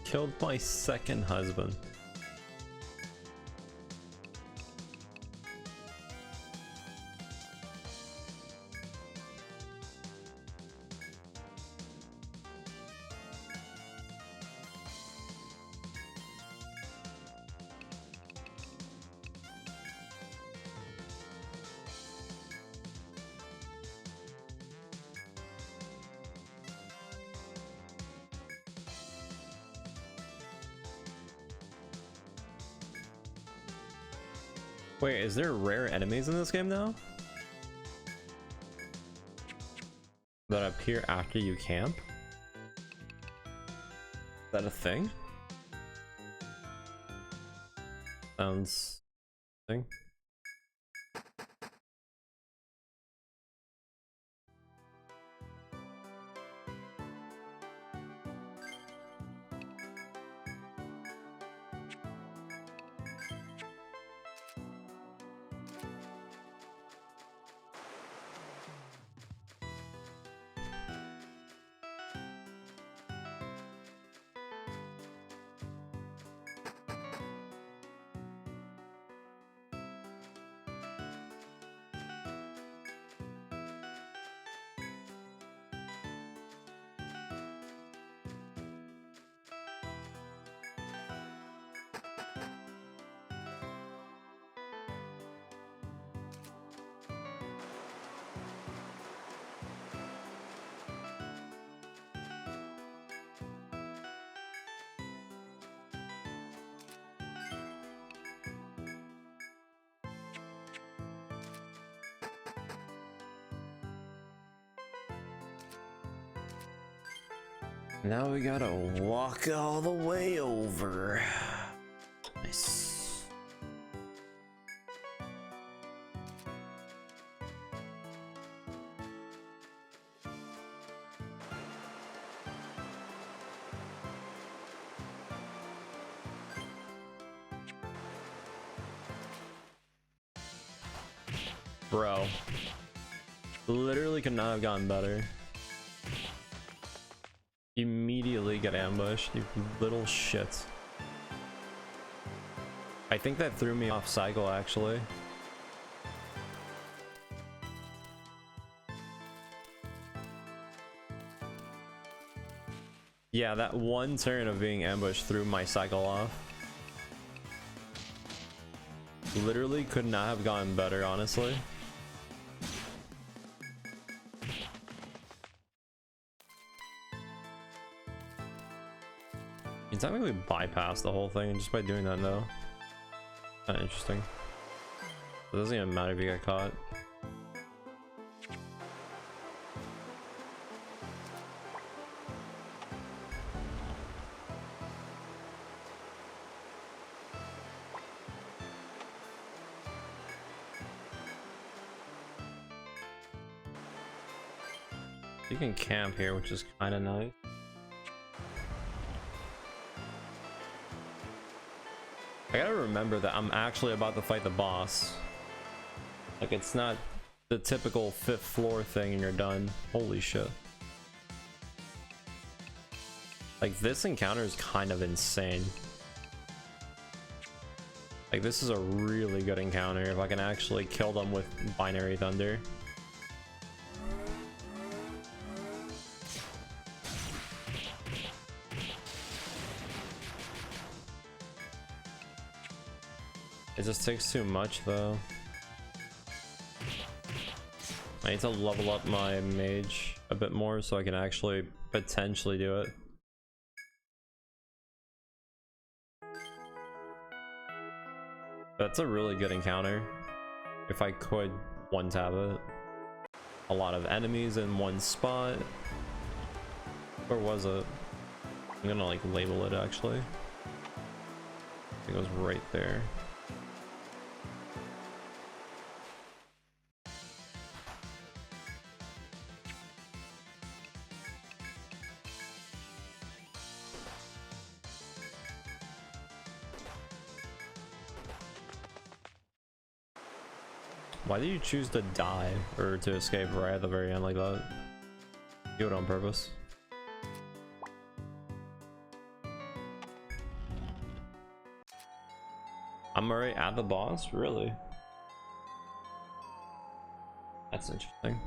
Killed my second husband. Wait, is there rare enemies in this game now? That appear after you camp? Is that a thing? Sounds thing. Now we gotta walk all the way over. Nice. Bro. Literally could not have gotten better. Immediately get ambushed, you little shits. I think that threw me off cycle actually. Yeah, that one turn of being ambushed threw my cycle off. Literally could not have gotten better, honestly. You can technically bypass the whole thing just by doing that, though. Kinda interesting. It doesn't even matter if you get caught. You can camp here, which is kind of nice. I gotta remember that I'm actually about to fight the boss. Like, it's not the typical 5th floor thing and you're done. Holy shit. Like, this encounter is kind of insane. Like, this is a really good encounter if I can actually kill them with binary thunder. It just takes too much, though. I need to level up my mage a bit more so I can actually potentially do it. That's a really good encounter. If I could one-tap it. A lot of enemies in one spot. Where was it? I'm gonna like label it actually. I think it was right there. Why did you choose to die or to escape right at the very end like that? Do it on purpose. I'm already at the boss? Really? That's interesting.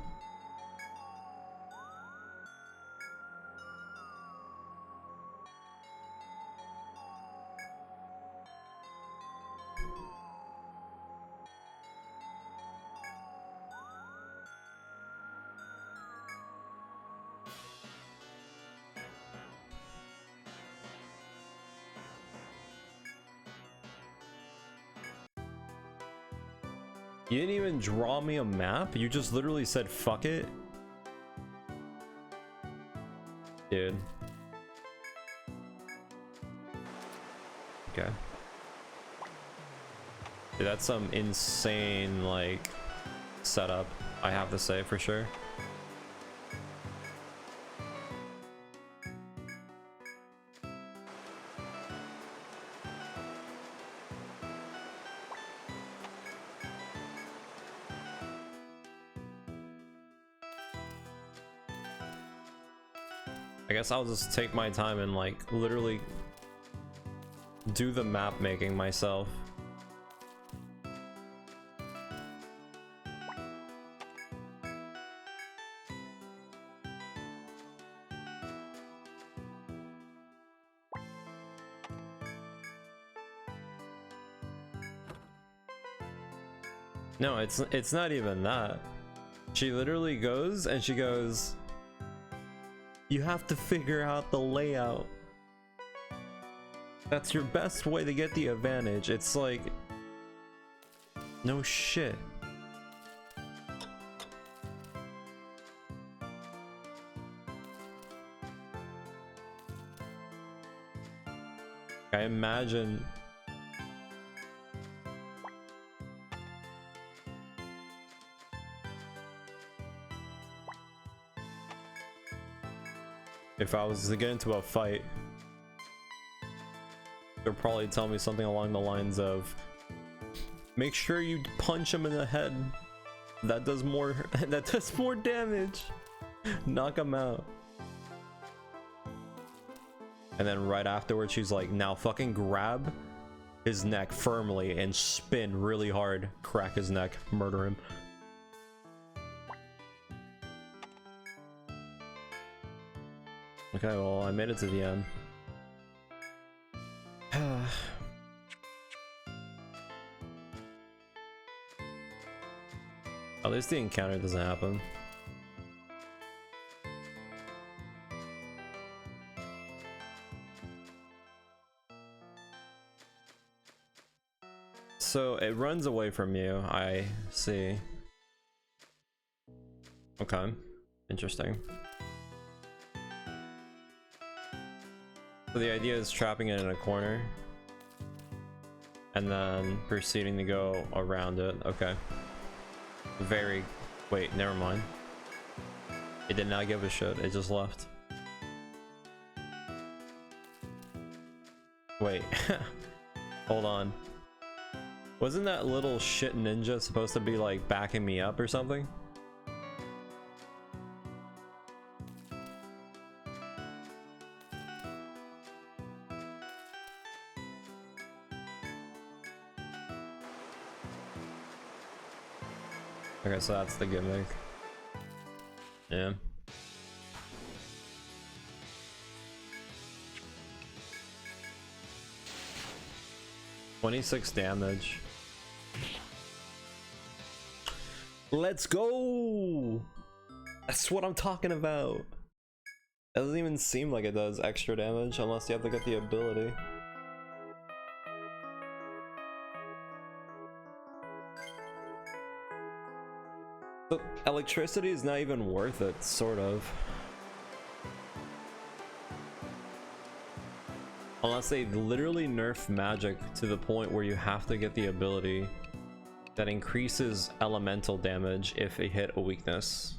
You didn't even draw me a map? You just literally said fuck it? Dude. Okay. Dude, that's some insane, like, setup, I have to say, for sure. I guess I'll just take my time and like literally do the map making myself. No, it's not even that. She literally goes and she goes, you have to figure out the layout. That's your best way to get the advantage. It's like, no shit. I imagine if I was to get into a fight, they'll probably tell me something along the lines of, make sure you punch him in the head. That does more damage. Knock him out. And then right afterwards she's like, now fucking grab his neck firmly and spin really hard, crack his neck, murder him. Okay, well, I made it to the end. At least the encounter doesn't happen. So it runs away from you, I see. Okay, interesting. So the idea is trapping it in a corner and then proceeding to go around it. Okay. Very... wait, never mind. It did not give a shit, it just left. Wait. Hold on. Wasn't that little shit ninja supposed to be like backing me up or something? Okay, so that's the gimmick. Yeah. $26 damage. Let's go! That's what I'm talking about. It doesn't even seem like it does extra damage unless you have to get the ability. But electricity is not even worth it, sort of. Unless they literally nerf magic to the point where you have to get the ability that increases elemental damage if it hit a weakness.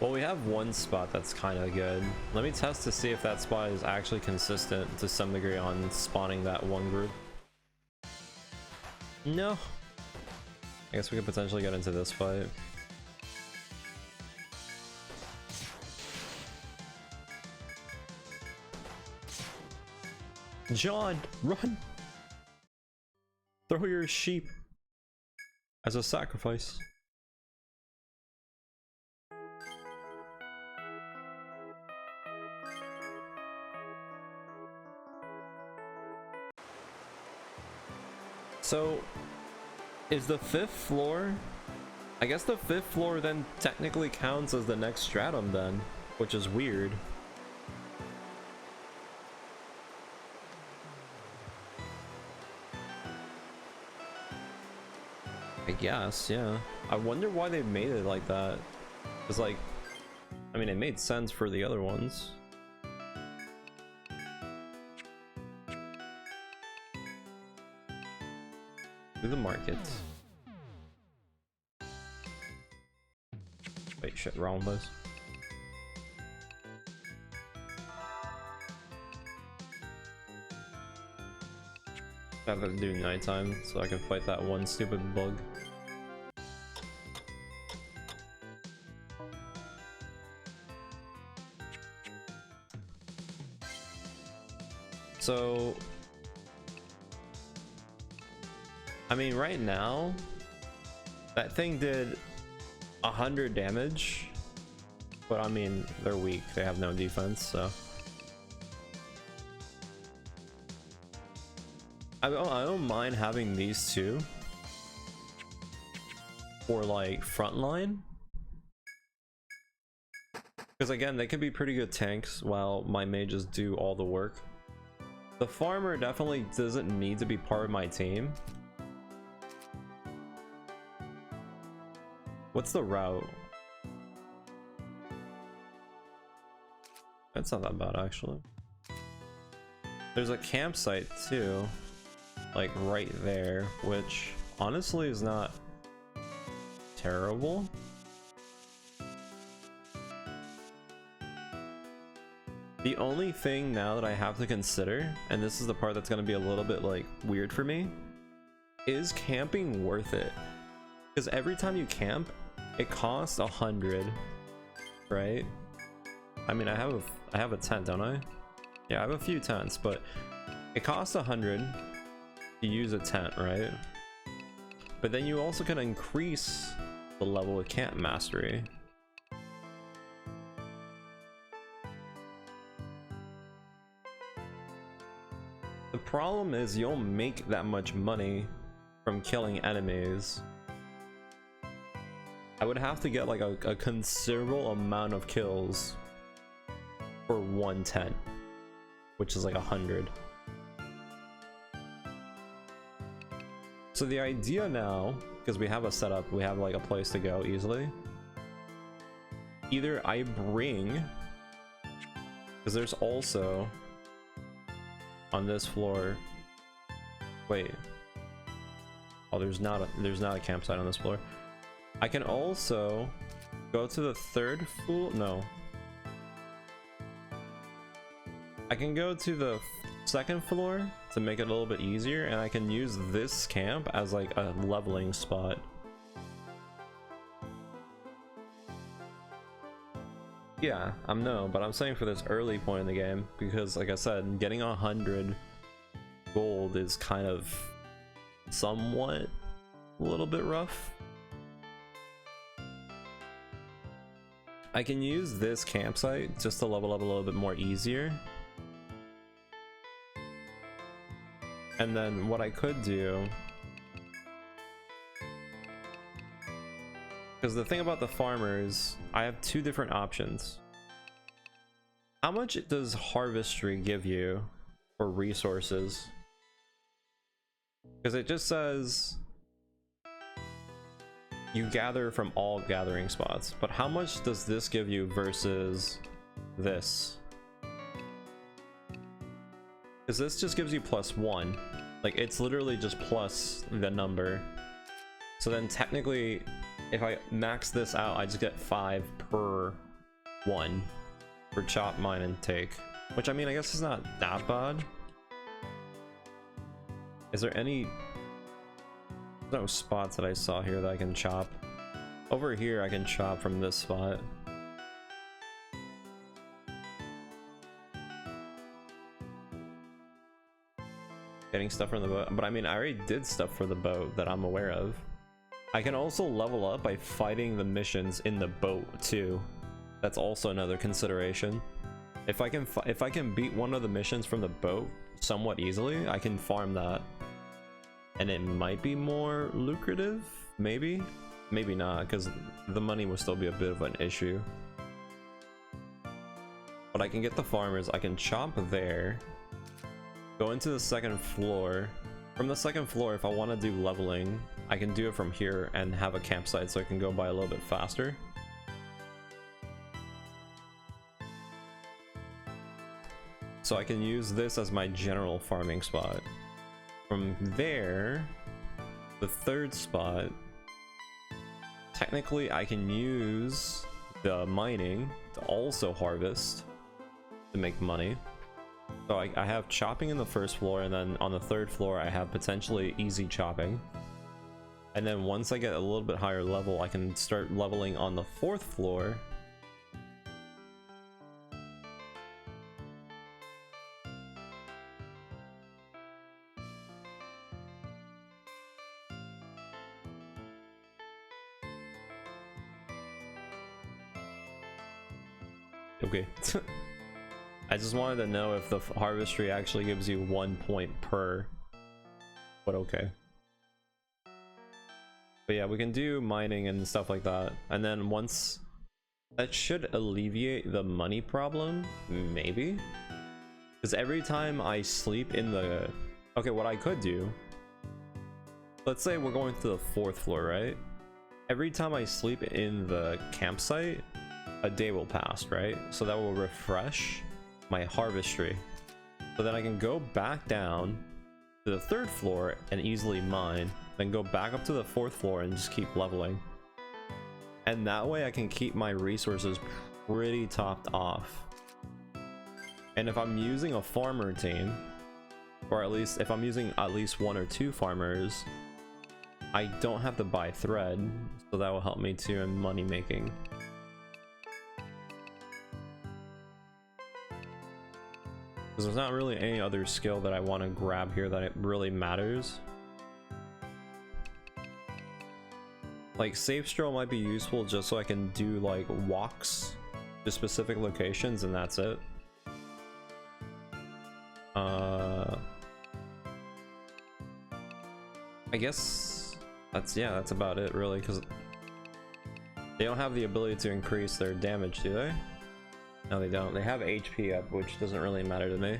Well, we have one spot that's kind of good. Let me test to see if that spot is actually consistent to some degree on spawning that one group. No. I guess we could potentially get into this fight. John, run! Throw your sheep as a sacrifice. So, is the 5th floor? I guess the 5th floor then technically counts as the next stratum then, which is weird. I guess, yeah. I wonder why they made it like that. It's like, I mean, it made sense for the other ones. To the market. Wait, shit, wrong list. I have to do nighttime so I can fight that one stupid bug. So I mean, right now, that thing did 100 damage, but I mean, they're weak. They have no defense, so. I don't mind having these two for like frontline, because again, they can be pretty good tanks while my mages do all the work. The farmer definitely doesn't need to be part of my team. What's the route? That's not that bad, actually. There's a campsite too, like right there, which honestly is not terrible. The only thing now that I have to consider, and this is the part that's going to be a little bit like weird for me, is camping worth it? Because every time you camp, it costs 100, right? I mean, I have a tent, don't I? Yeah, I have a few tents, but it costs 100 to use a tent, right? But then you also can increase the level of camp mastery. The problem is you don't make that much money from killing enemies. I would have to get like a considerable amount of kills for one tent, which is like 100. So the idea now, because we have a setup, we have like a place to go easily. Either I bring, because there's also on this floor. Wait. Oh, there's not a campsite on this floor. I can also go to the third floor. No. I can go to the second floor to make it a little bit easier, and I can use this camp as like a leveling spot. Yeah, but I'm saying for this early point in the game, because like I said, getting 100 gold is kind of somewhat a little bit rough. I can use this campsite just to level up a little bit more easier. And then what I could do, because the thing about the farmers, I have two different options. How much does harvestry give you for resources? Because it just says you gather from all gathering spots, but how much does this give you versus this? Because this just gives you +1. Like, it's literally just plus the number. So then technically, if I max this out, I just get 5 per 1 for chop, mine, and take. Which, I mean, I guess is not that bad. Is there any... no spots that I saw here that I can chop? Over here, I can chop from this spot. Getting stuff from the boat, but I mean, I already did stuff for the boat that I'm aware of. I can also level up by fighting the missions in the boat too. That's also another consideration. If I can beat one of the missions from the boat somewhat easily, I can farm that, and it might be more lucrative. Maybe not, because the money will still be a bit of an issue. But I can get the farmers. I can chop there. Go into the second floor. From the second floor, if I want to do leveling, I can do it from here and have a campsite so I can go by a little bit faster. So I can use this as my general farming spot. From there, the third spot, technically I can use the mining to also harvest to make money. So I have chopping in the first floor, and then on the third floor I have potentially easy chopping. And then once I get a little bit higher level, I can start leveling on the fourth floor. Okay. I just wanted to know if the harvestry actually gives you 1 point per, but okay. But yeah, we can do mining and stuff like that, and then once that should alleviate the money problem, maybe, because every time I sleep in the, okay, what I could do, let's say we're going to the fourth floor, right? Every time I sleep in the campsite, a day will pass, right? So that will refresh my harvestry, so then I can go back down to the third floor and easily mine, then go back up to the fourth floor and just keep leveling, and that way I can keep my resources pretty topped off. And if I'm using a farmer team, or at least if I'm using at least 1 or 2 farmers, I don't have to buy thread, so that will help me too in money making. Because there's not really any other skill that I want to grab here that it really matters. Like safe stroll might be useful just so I can do like walks to specific locations and that's it. I guess that's about it really, because they don't have the ability to increase their damage, do they? No, they don't. They have HP up, which doesn't really matter to me.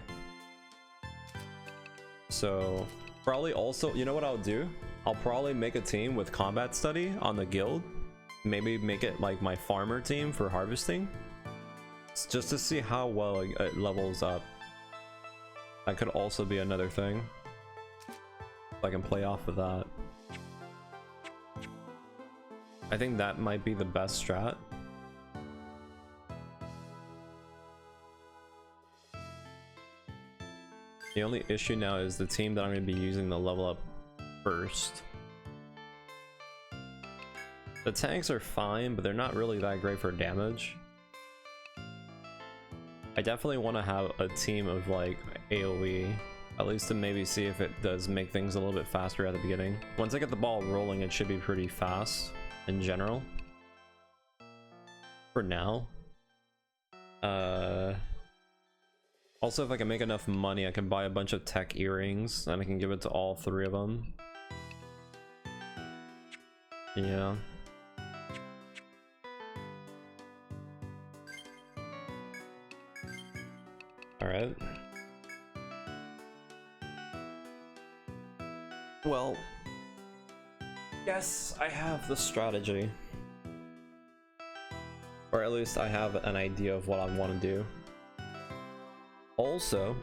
So probably also, you know what I'll do? I'll probably make a team with combat study on the guild. Maybe make it like my farmer team for harvesting. It's just to see how well it levels up. That could also be another thing. I can play off of that. I think that might be the best strat. The only issue now is the team that I'm going to be using to level up first. The tanks are fine, but they're not really that great for damage. I definitely want to have a team of like AoE, at least to maybe see if it does make things a little bit faster at the beginning. Once I get the ball rolling, it should be pretty fast in general. For now. Also, if I can make enough money, I can buy a bunch of tech earrings and I can give it to all 3 of them. Yeah. Alright. Well, yes, I have the strategy. Or at least I have an idea of what I want to do. Also,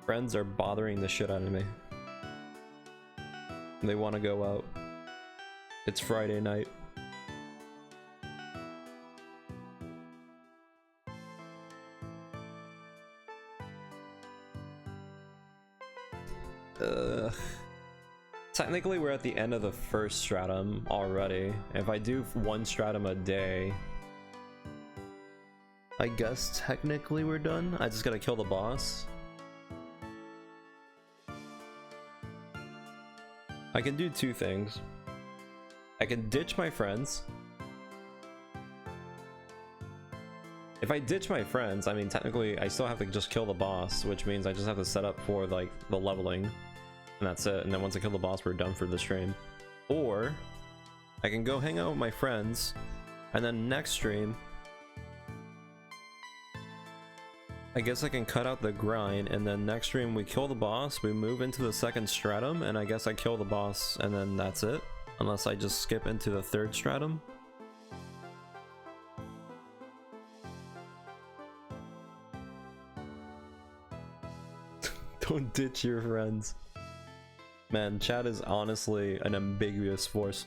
friends are bothering the shit out of me. They want to go out. It's Friday night. Technically we're at the end of the first stratum already. If I do 1 stratum a day, I guess technically we're done. I just gotta kill the boss. I can do 2 things. I can ditch my friends. If I ditch my friends, I mean technically I still have to just kill the boss, which means I just have to set up for like the leveling. And that's it. And then once I kill the boss, we're done for the stream. Or I can go hang out with my friends, and then next stream I guess I can cut out the grind, and then next stream we kill the boss, we move into the 2nd stratum, and I guess I kill the boss and then that's it. Unless I just skip into the 3rd stratum. Don't ditch your friends. Man, chat is honestly an ambiguous force.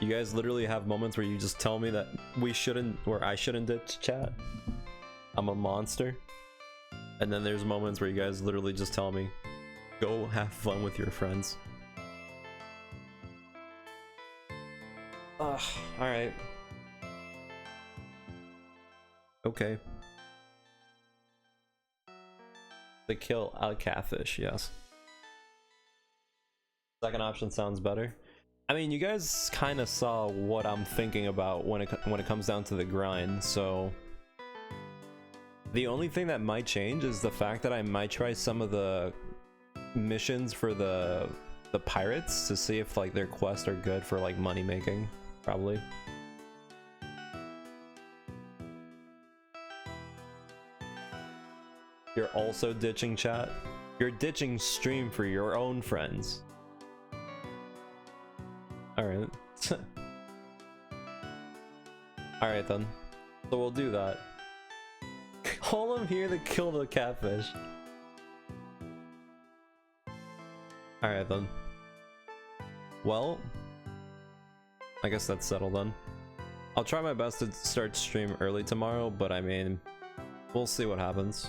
You guys literally have moments where you just tell me that we shouldn't, or I shouldn't ditch chat. I'm a monster. And then there's moments where you guys literally just tell me, go have fun with your friends. Ugh, alright. Okay. To kill a catfish, yes. 2nd option sounds better. I mean, you guys kind of saw what I'm thinking about when it comes down to the grind, so the only thing that might change is the fact that I might try some of the missions for the pirates to see if like their quests are good for like money making, probably. You're also ditching chat. You're ditching stream for your own friends. Alright. Alright then. So we'll do that. Call him here to kill the catfish. Alright then. Well, I guess that's settled then. I'll try my best to start stream early tomorrow, but I mean, we'll see what happens.